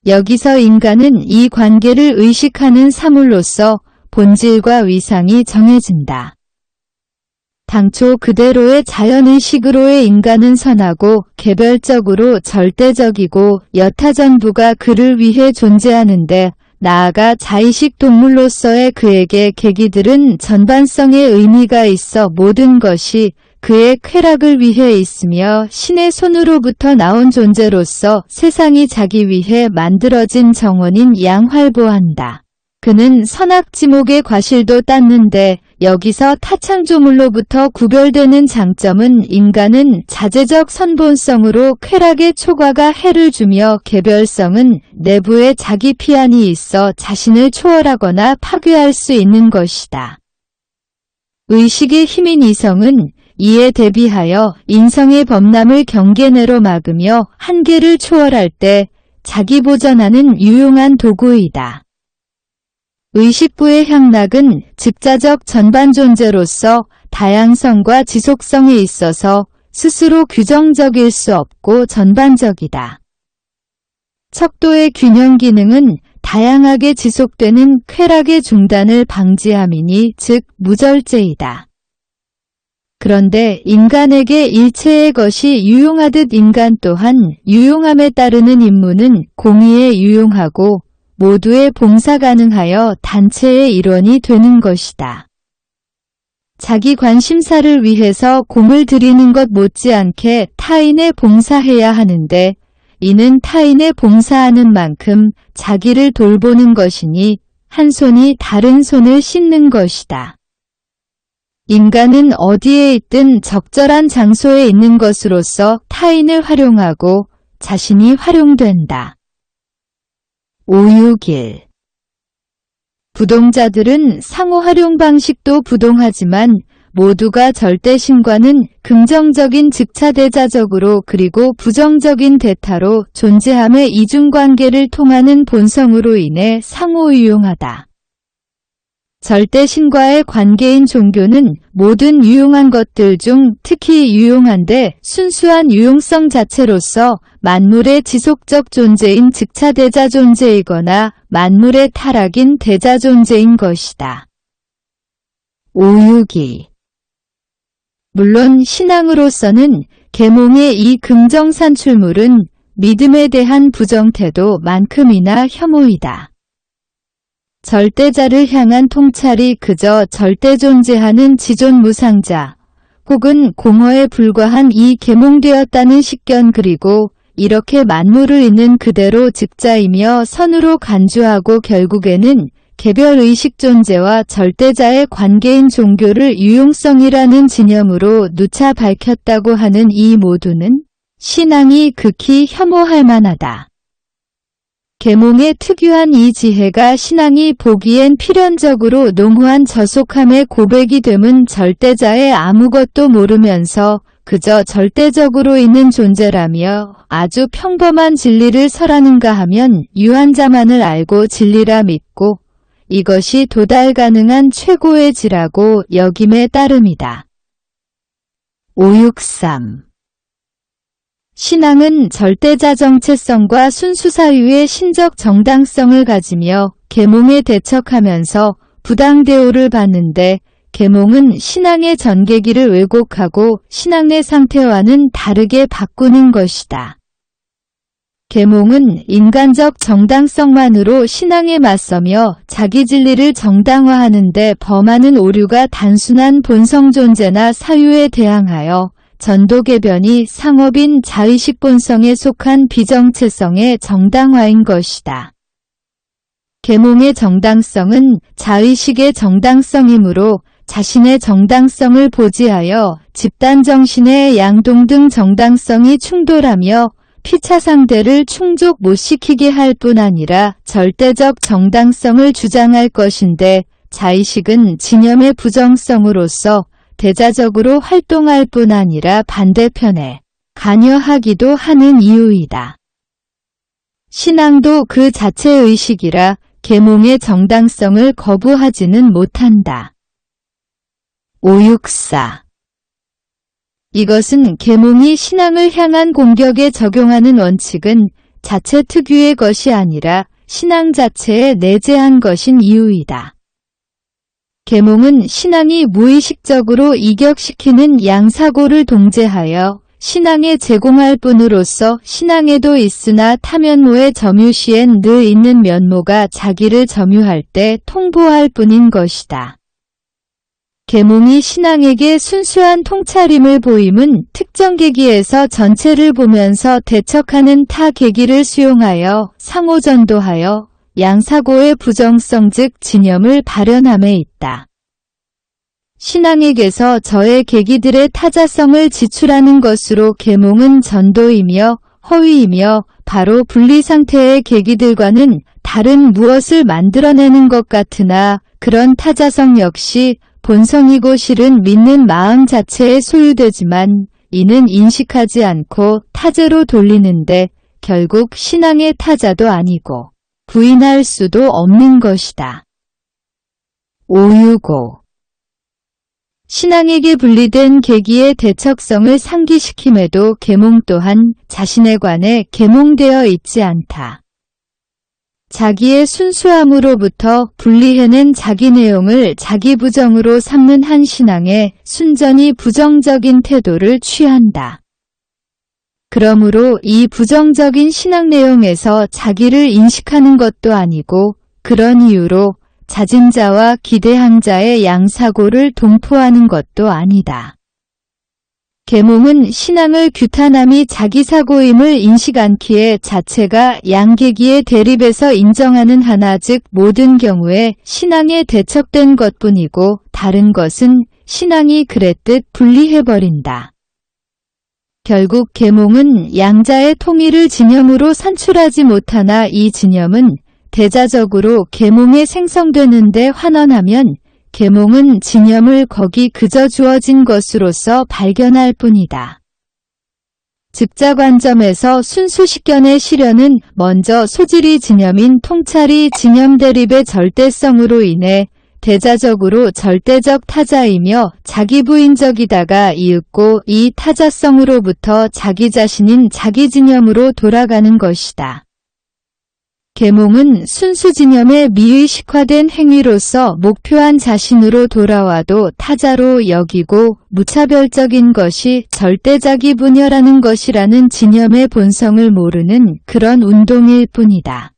여기서 인간은 이 관계를 의식하는 사물로서 본질과 위상이 정해진다. 당초 그대로의 자연의식으로의 인간은 선하고 개별적으로 절대적이고 여타 전부가 그를 위해 존재하는데 나아가 자의식 동물로서의 그에게 계기들은 전반성의 의미가 있어 모든 것이 그의 쾌락을 위해 있으며 신의 손으로부터 나온 존재로서 세상이 자기 위해 만들어진 정원인 양활보한다. 그는 선악지목의 과실도 땄는데 여기서 타창조물로부터 구별되는 장점은 인간은 자재적 선본성으로 쾌락의 초과가 해를 주며 개별성은 내부에 자기 피안이 있어 자신을 초월하거나 파괴할 수 있는 것이다. 의식의 힘인 이성은 이에 대비하여 인성의 범람을 경계내로 막으며 한계를 초월할 때 자기 보전하는 유용한 도구이다. 의식부의 향락은 즉자적 전반 존재로서 다양성과 지속성에 있어서 스스로 규정적일 수 없고 전반적이다. 척도의 균형 기능은 다양하게 지속되는 쾌락의 중단을 방지함이니 즉 무절제이다. 그런데 인간에게 일체의 것이 유용하듯 인간 또한 유용함에 따르는 임무는 공의에 유용하고 모두의 봉사 가능하여 단체의 일원이 되는 것이다. 자기 관심사를 위해서 공을 들이는 것 못지않게 타인에 봉사해야 하는데 이는 타인에 봉사하는 만큼 자기를 돌보는 것이니 한 손이 다른 손을 씻는 것이다. 인간은 어디에 있든 적절한 장소에 있는 것으로서 타인을 활용하고 자신이 활용된다. 561. 부동자들은 상호 활용 방식도 부동하지만 모두가 절대신과는 긍정적인 즉차대자적으로 그리고 부정적인 대타로 존재함의 이중관계를 통하는 본성으로 인해 상호유용하다. 절대신과의 관계인 종교는 모든 유용한 것들 중 특히 유용한데 순수한 유용성 자체로서 만물의 지속적 존재인 즉차대자 존재이거나 만물의 타락인 대자 존재인 것이다. 562. 물론 신앙으로서는 계몽의 이 긍정 산출물은 믿음에 대한 부정태도만큼이나 혐오이다. 절대자를 향한 통찰이 그저 절대 존재하는 지존무상자 혹은 공허에 불과한 이 계몽되었다는 식견 그리고 이렇게 만물을 있는 그대로 즉자이며 선으로 간주하고 결국에는 개별의식 존재와 절대자의 관계인 종교를 유용성이라는 진영으로 누차 밝혔다고 하는 이 모두는 신앙이 극히 혐오할 만하다. 계몽의 특유한 이 지혜가 신앙이 보기엔 필연적으로 농후한 저속함의 고백이 되면 절대자의 아무것도 모르면서 그저 절대적으로 있는 존재라며 아주 평범한 진리를 설하는가 하면 유한자만을 알고 진리라 믿고 이것이 도달 가능한 최고의 지라고 여김에 따름이다. 563. 신앙은 절대자 정체성과 순수사유의 신적 정당성을 가지며 계몽에 대척하면서 부당대우를 받는데 계몽은 신앙의 전개기를 왜곡하고 신앙의 상태와는 다르게 바꾸는 것이다. 계몽은 인간적 정당성만으로 신앙에 맞서며 자기 진리를 정당화하는 데 범하는 오류가 단순한 본성 존재나 사유에 대항하여 전도개변이 상업인 자의식 본성에 속한 비정체성의 정당화인 것이다. 계몽의 정당성은 자의식의 정당성이므로 자신의 정당성을 보지하여 집단정신의 양동 등 정당성이 충돌하며 피차 상대를 충족 못시키게 할 뿐 아니라 절대적 정당성을 주장할 것인데 자의식은 진염의 부정성으로서 대자적으로 활동할 뿐 아니라 반대편에 관여하기도 하는 이유이다. 신앙도 그 자체의 의식이라 계몽의 정당성을 거부하지는 못한다. 564. 이것은 계몽이 신앙을 향한 공격에 적용하는 원칙은 자체 특유의 것이 아니라 신앙 자체에 내재한 것인 이유이다. 계몽은 신앙이 무의식적으로 이격시키는 양사고를 동제하여 신앙에 제공할 뿐으로써 신앙에도 있으나 타면모의 점유시엔 늘 있는 면모가 자기를 점유할 때 통보할 뿐인 것이다. 계몽이 신앙에게 순수한 통찰임을 보임은 특정 계기에서 전체를 보면서 대척하는 타 계기를 수용하여 상호전도하여 양사고의 부정성 즉 진염을 발현함에 있다. 신앙에게서 저의 계기들의 타자성을 지출하는 것으로 계몽은 전도이며 허위이며 바로 분리 상태의 계기들과는 다른 무엇을 만들어내는 것 같으나 그런 타자성 역시 본성이고 실은 믿는 마음 자체에 소유되지만 이는 인식하지 않고 타제로 돌리는데 결국 신앙의 타자도 아니고 부인할 수도 없는 것이다. 565. 신앙에게 분리된 계기의 대척성을 상기시킴에도 계몽 또한 자신에 관해 계몽되어 있지 않다. 자기의 순수함으로부터 분리해낸 자기 내용을 자기 부정으로 삼는 한 신앙에 순전히 부정적인 태도를 취한다. 그러므로 이 부정적인 신앙 내용에서 자기를 인식하는 것도 아니고 그런 이유로 자진자와 기대항자의 양사고를 동포하는 것도 아니다. 계몽은 신앙을 규탄함이 자기사고임을 인식 않기에 자체가 양계기의 대립에서 인정하는 하나 즉 모든 경우에 신앙에 대척된 것뿐이고 다른 것은 신앙이 그랬듯 분리해버린다. 결국 계몽은 양자의 통일을 진념으로 산출하지 못하나 이 진념은 대자적으로 계몽에 생성되는데 환원하면 계몽은 진념을 거기 그저 주어진 것으로서 발견할 뿐이다. 즉자관점에서 순수식견의 실현은 먼저 소질이 진념인 통찰이 진념 대립의 절대성으로 인해 대자적으로 절대적 타자이며 자기부인적이다가 이윽고 이 타자성으로부터 자기 자신인 자기 진념으로 돌아가는 것이다. 계몽은 순수진념의 미의식화된 행위로서 목표한 자신으로 돌아와도 타자로 여기고 무차별적인 것이 절대자기 분열하는 것이라는 진념의 본성을 모르는 그런 운동일 뿐이다.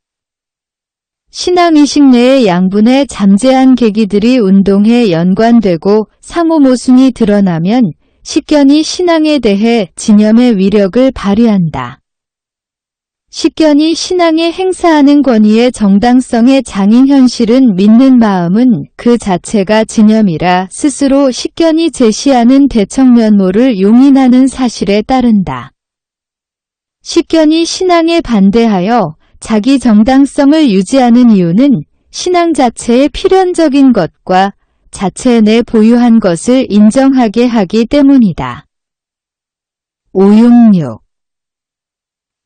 신앙의식 내의 양분의 잠재한 계기들이 운동에 연관되고 상호 모순이 드러나면 식견이 신앙에 대해 진념의 위력을 발휘한다. 식견이 신앙에 행사하는 권위의 정당성의 장인 현실은 믿는 마음은 그 자체가 진념이라 스스로 식견이 제시하는 대척면모를 용인하는 사실에 따른다. 식견이 신앙에 반대하여 자기 정당성을 유지하는 이유는 신앙 자체의 필연적인 것과 자체 내 보유한 것을 인정하게 하기 때문이다. 566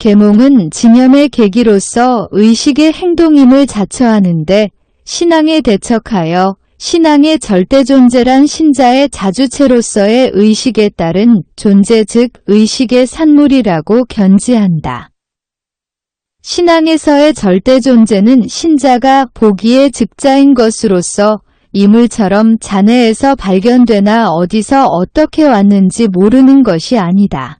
계몽은 진념의 계기로서 의식의 행동임을 자처하는데 신앙에 대척하여 신앙의 절대존재란 신자의 자주체로서의 의식에 따른 존재 즉 의식의 산물이라고 견지한다. 신앙에서의 절대존재는 신자가 보기에 즉자인 것으로서 이물처럼 잔해에서 발견되나 어디서 어떻게 왔는지 모르는 것이 아니다.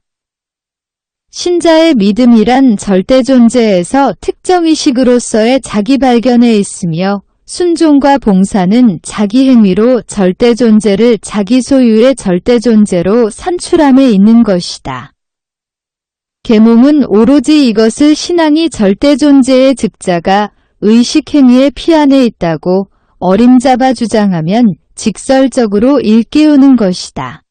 신자의 믿음이란 절대존재에서 특정의식으로서의 자기 발견에 있으며 순종과 봉사는 자기 행위로 절대존재를 자기 소유의 절대존재로 산출함에 있는 것이다. 계몽은 오로지 이것을 신앙이 절대존재의 즉자가 의식행위의 피안에 있다고 어림잡아 주장하면 직설적으로 일깨우는 것이다.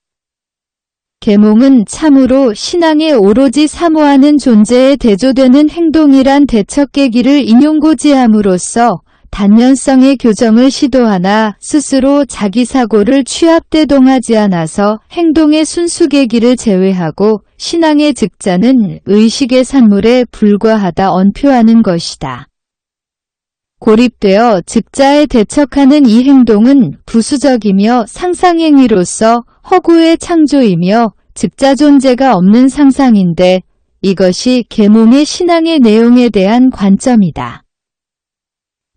계몽은 참으로 신앙에 오로지 사모하는 존재에 대조되는 행동이란 대척계기를 인용고지함으로써 단면성의 교정을 시도하나 스스로 자기 사고를 취합대동하지 않아서 행동의 순수계기를 제외하고 신앙의 즉자는 의식의 산물에 불과하다 언표하는 것이다. 고립되어 즉자에 대척하는 이 행동은 부수적이며 상상행위로서 허구의 창조이며 즉자 존재가 없는 상상인데 이것이 계몽의 신앙의 내용에 대한 관점이다.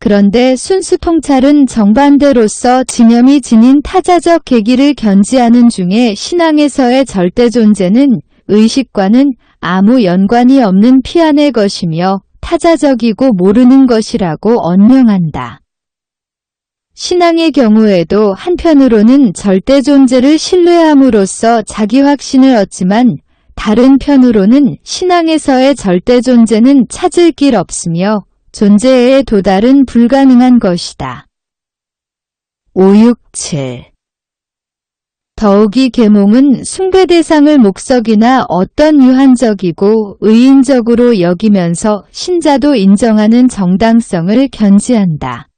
그런데 순수 통찰은 정반대로서 진념이 지닌 타자적 계기를 견지하는 중에 신앙에서의 절대 존재는 의식과는 아무 연관이 없는 피안의 것이며 타자적이고 모르는 것이라고 언명한다. 신앙의 경우에도 한편으로는 절대 존재를 신뢰함으로써 자기 확신을 얻지만 다른 편으로는 신앙에서의 절대 존재는 찾을 길 없으며 존재에 도달은 불가능한 것이다. 567 더욱이 계몽은 숭배 대상을 목석이나 어떤 유한적이고 의인적으로 여기면서 신자도 인정하는 정당성을 견지한다.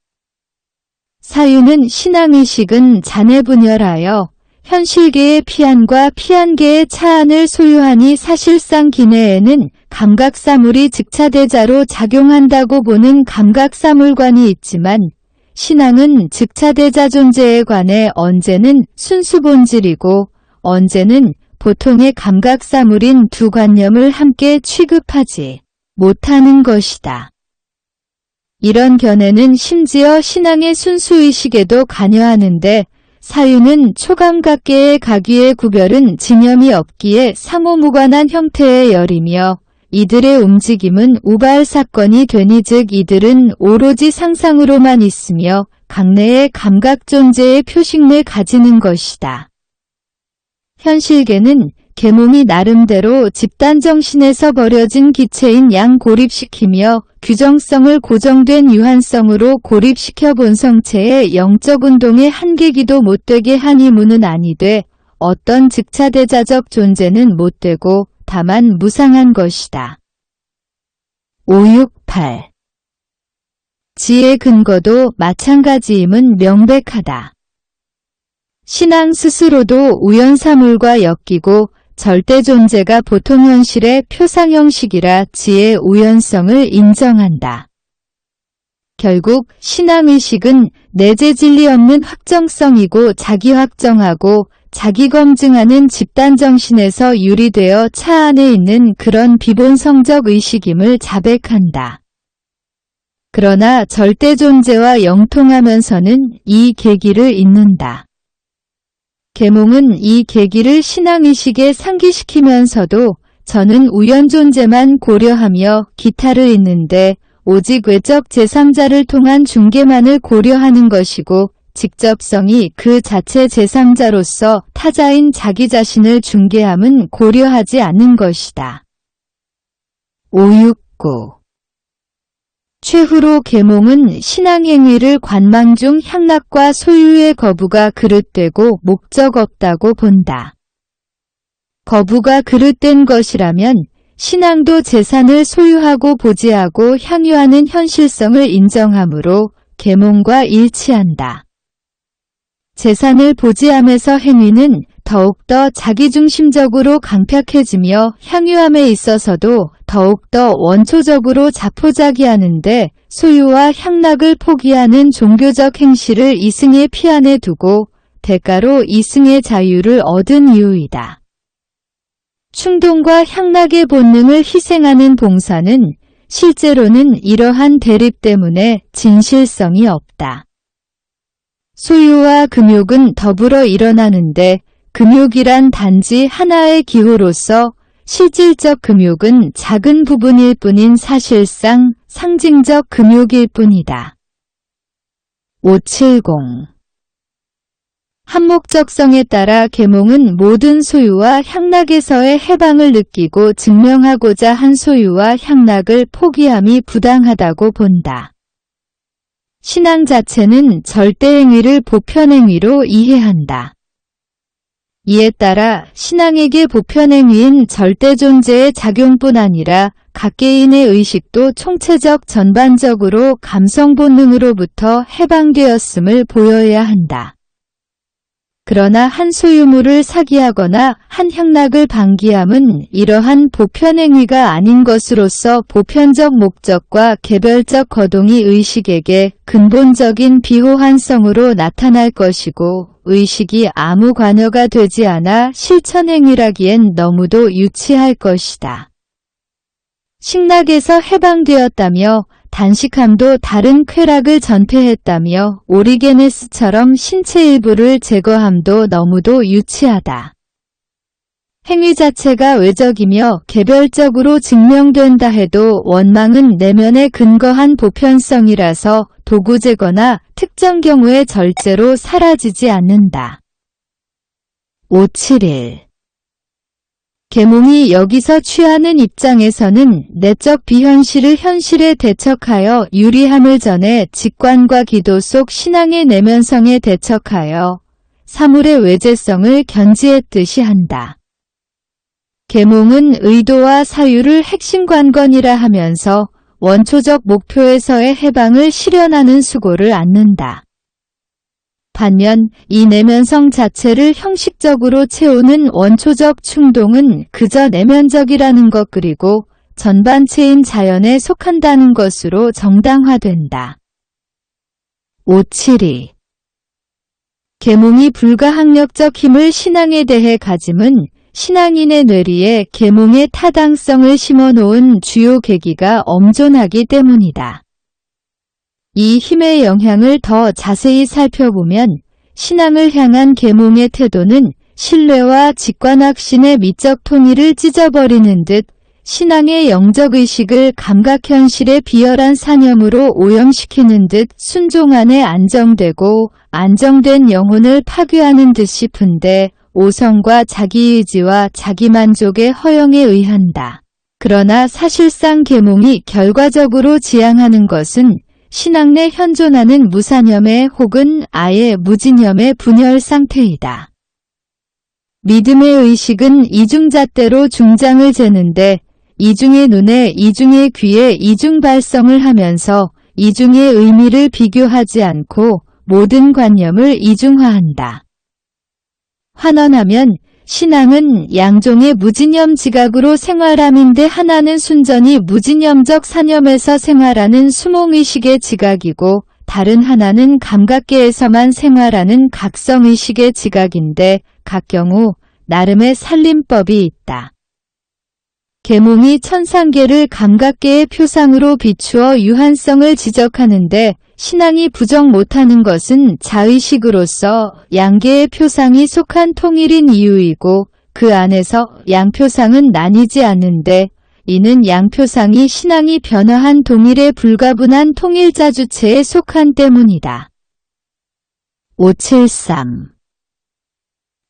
사유는 신앙의식은 잔해분열하여 현실계의 피안과 피안계의 차안을 소유하니 사실상 기내에는 감각사물이 즉차대자로 작용한다고 보는 감각사물관이 있지만 신앙은 즉차대자 존재에 관해 언제는 순수본질이고 언제는 보통의 감각사물인 두 관념을 함께 취급하지 못하는 것이다. 이런 견해는 심지어 신앙의 순수의식에도 관여하는데 사유는 초감각계의 가귀의 구별은 징념이 없기에 상호무관한 형태의 열이며 이들의 움직임은 우발사건이 되니 즉 이들은 오로지 상상으로만 있으며 각내의 감각 존재의 표식을 가지는 것이다. 현실계는 계몽이 나름대로 집단정신에서 버려진 기체인 양 고립시키며 규정성을 고정된 유한성으로 고립시켜 본성체의 영적 운동의 한계기도 못되게 한 이무는 아니되 어떤 즉차대자적 존재는 못되고 다만 무상한 것이다. 568. 지의 근거도 마찬가지임은 명백하다. 신앙 스스로도 우연사물과 엮이고 절대 존재가 보통 현실의 표상형식이라 지의 우연성을 인정한다. 결국 신앙의식은 내재 진리 없는 확정성이고 자기 확정하고 자기 검증하는 집단정신에서 유리되어 차 안에 있는 그런 비본성적 의식임을 자백한다. 그러나 절대 존재와 영통하면서는 이 계기를 잇는다. 계몽은 이 계기를 신앙의식에 상기시키면서도 저는 우연존재만 고려하며 기타를 잇는데 오직 외적 제3자를 통한 중개만을 고려하는 것이고 직접성이 그 자체 제3자로서 타자인 자기 자신을 중개함은 고려하지 않는 것이다. 569. 최후로 계몽은 신앙행위를 관망 중 향락과 소유의 거부가 그릇되고 목적 없다고 본다. 거부가 그릇된 것이라면 신앙도 재산을 소유하고 보지하고 향유하는 현실성을 인정하므로 계몽과 일치한다. 재산을 보지함에서 행위는 더욱더 자기중심적으로 강팍해지며 향유함에 있어서도 더욱더 원초적으로 자포자기하는데 소유와 향락을 포기하는 종교적 행실을 이승의 피안에 두고 대가로 이승의 자유를 얻은 이유이다. 충동과 향락의 본능을 희생하는 봉사는 실제로는 이러한 대립 때문에 진실성이 없다. 소유와 금욕은 더불어 일어나는데 금욕이란 단지 하나의 기호로서 실질적 금욕은 작은 부분일 뿐인 사실상 상징적 금욕일 뿐이다. 570. 한목적성에 따라 계몽은 모든 소유와 향락에서의 해방을 느끼고 증명하고자 한 소유와 향락을 포기함이 부당하다고 본다. 신앙 자체는 절대행위를 보편행위로 이해한다. 이에 따라 신앙에게 보편행위인 절대존재의 작용뿐 아니라 각 개인의 의식도 총체적 전반적으로 감성본능으로부터 해방되었음을 보여야 한다. 그러나 한 소유물을 사기하거나 한 향락을 방기함은 이러한 보편행위가 아닌 것으로서 보편적 목적과 개별적 거동이 의식에게 근본적인 비호환성으로 나타날 것이고 의식이 아무 관여가 되지 않아 실천행위라기엔 너무도 유치할 것이다. 식락에서 해방되었다며 단식함도 다른 쾌락을 전폐했다며 오리게네스처럼 신체 일부를 제거함도 너무도 유치하다. 행위 자체가 외적이며 개별적으로 증명된다 해도 원망은 내면에 근거한 보편성이라서 도구제거나 특정 경우에 절제로 사라지지 않는다. 571. 계몽이 여기서 취하는 입장에서는 내적 비현실을 현실에 대척하여 유리함을 전해 직관과 기도 속 신앙의 내면성에 대척하여 사물의 외재성을 견지했듯이 한다. 계몽은 의도와 사유를 핵심 관건이라 하면서 원초적 목표에서의 해방을 실현하는 수고를 않는다. 반면 이 내면성 자체를 형식적으로 채우는 원초적 충동은 그저 내면적이라는 것 그리고 전반체인 자연에 속한다는 것으로 정당화된다. 572. 계몽이 불가항력적 힘을 신앙에 대해 가짐은 신앙인의 뇌리에 계몽의 타당성을 심어놓은 주요 계기가 엄존하기 때문이다. 이 힘의 영향을 더 자세히 살펴보면 신앙을 향한 계몽의 태도는 신뢰와 직관확신의 미적 통일을 찢어버리는 듯 신앙의 영적의식을 감각현실의 비열한 사념으로 오염시키는 듯 순종 안에 안정되고 안정된 영혼을 파괴하는 듯 싶은데 오성과 자기의지와 자기만족의 허영에 의한다. 그러나 사실상 계몽이 결과적으로 지향하는 것은 신앙 내 현존하는 무사념의 혹은 아예 무진념의 분열 상태이다. 믿음의 의식은 이중잣대로 중장을 재는데 이중의 눈에 이중의 귀에 이중 발성을 하면서 이중의 의미를 비교하지 않고 모든 관념을 이중화한다. 환원하면 신앙은 양종의 무진념 지각으로 생활함인데 하나는 순전히 무진념적 사념에서 생활하는 수몽의식의 지각이고 다른 하나는 감각계에서만 생활하는 각성의식의 지각인데 각 경우 나름의 살림법이 있다. 계몽이 천상계를 감각계의 표상으로 비추어 유한성을 지적하는데 신앙이 부정 못하는 것은 자의식으로서 양계의 표상이 속한 통일인 이유이고 그 안에서 양표상은 나뉘지 않는데 이는 양표상이 신앙이 변화한 동일의 불가분한 통일자주체에 속한 때문이다. 573.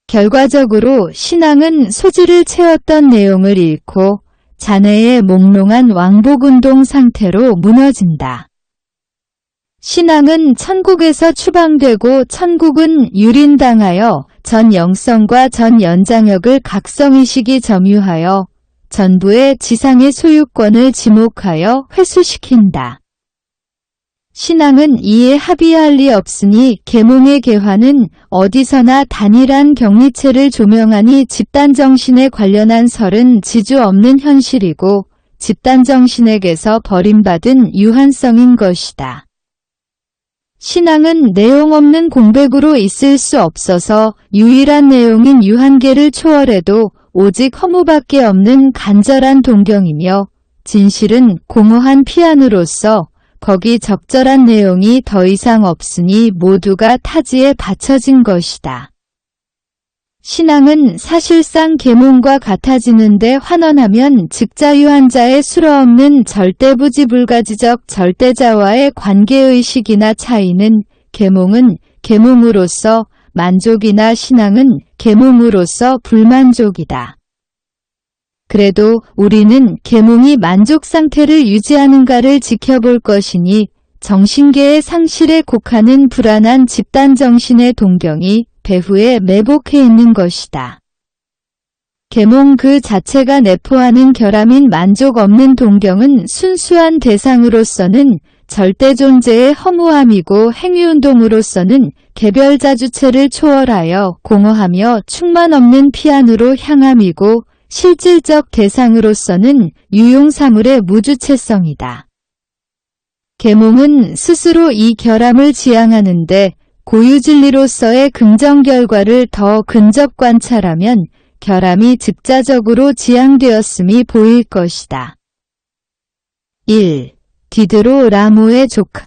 결과적으로 신앙은 소지를 채웠던 내용을 잃고 잔해의 몽롱한 왕복운동 상태로 무너진다. 신앙은 천국에서 추방되고 천국은 유린당하여 전 영성과 전 연장역을 각성의식이 점유하여 전부의 지상의 소유권을 지목하여 회수시킨다. 신앙은 이에 합의할 리 없으니 계몽의 개화는 어디서나 단일한 격리체를 조명하니 집단정신에 관련한 설은 지주 없는 현실이고 집단정신에게서 버림받은 유한성인 것이다. 신앙은 내용 없는 공백으로 있을 수 없어서 유일한 내용인 유한계를 초월해도 오직 허무밖에 없는 간절한 동경이며 진실은 공허한 피안으로서 거기 적절한 내용이 더 이상 없으니 모두가 타지에 받쳐진 것이다. 신앙은 사실상 계몽과 같아지는데 환원하면 즉자유한자의 수로없는 절대부지불가지적 절대자와의 관계의식이나 차이는 계몽은 계몽으로서 만족이나 신앙은 계몽으로서 불만족이다. 그래도 우리는 계몽이 만족 상태를 유지하는가를 지켜볼 것이니 정신계의 상실에 곡하는 불안한 집단정신의 동경이 배후에 매복해 있는 것이다. 계몽 그 자체가 내포하는 결함인 만족 없는 동경은 순수한 대상으로서는 절대존재의 허무함이고 행위운동으로서는 개별자주체를 초월하여 공허하며 충만 없는 피안으로 향함이고 실질적 대상으로서는 유용사물의 무주체성이다. 계몽은 스스로 이 결함을 지향하는데 고유진리로서의 긍정 결과를 더 근접 관찰하면 결함이 즉자적으로 지향되었음이 보일 것이다. 1. 디드로 라모의 조카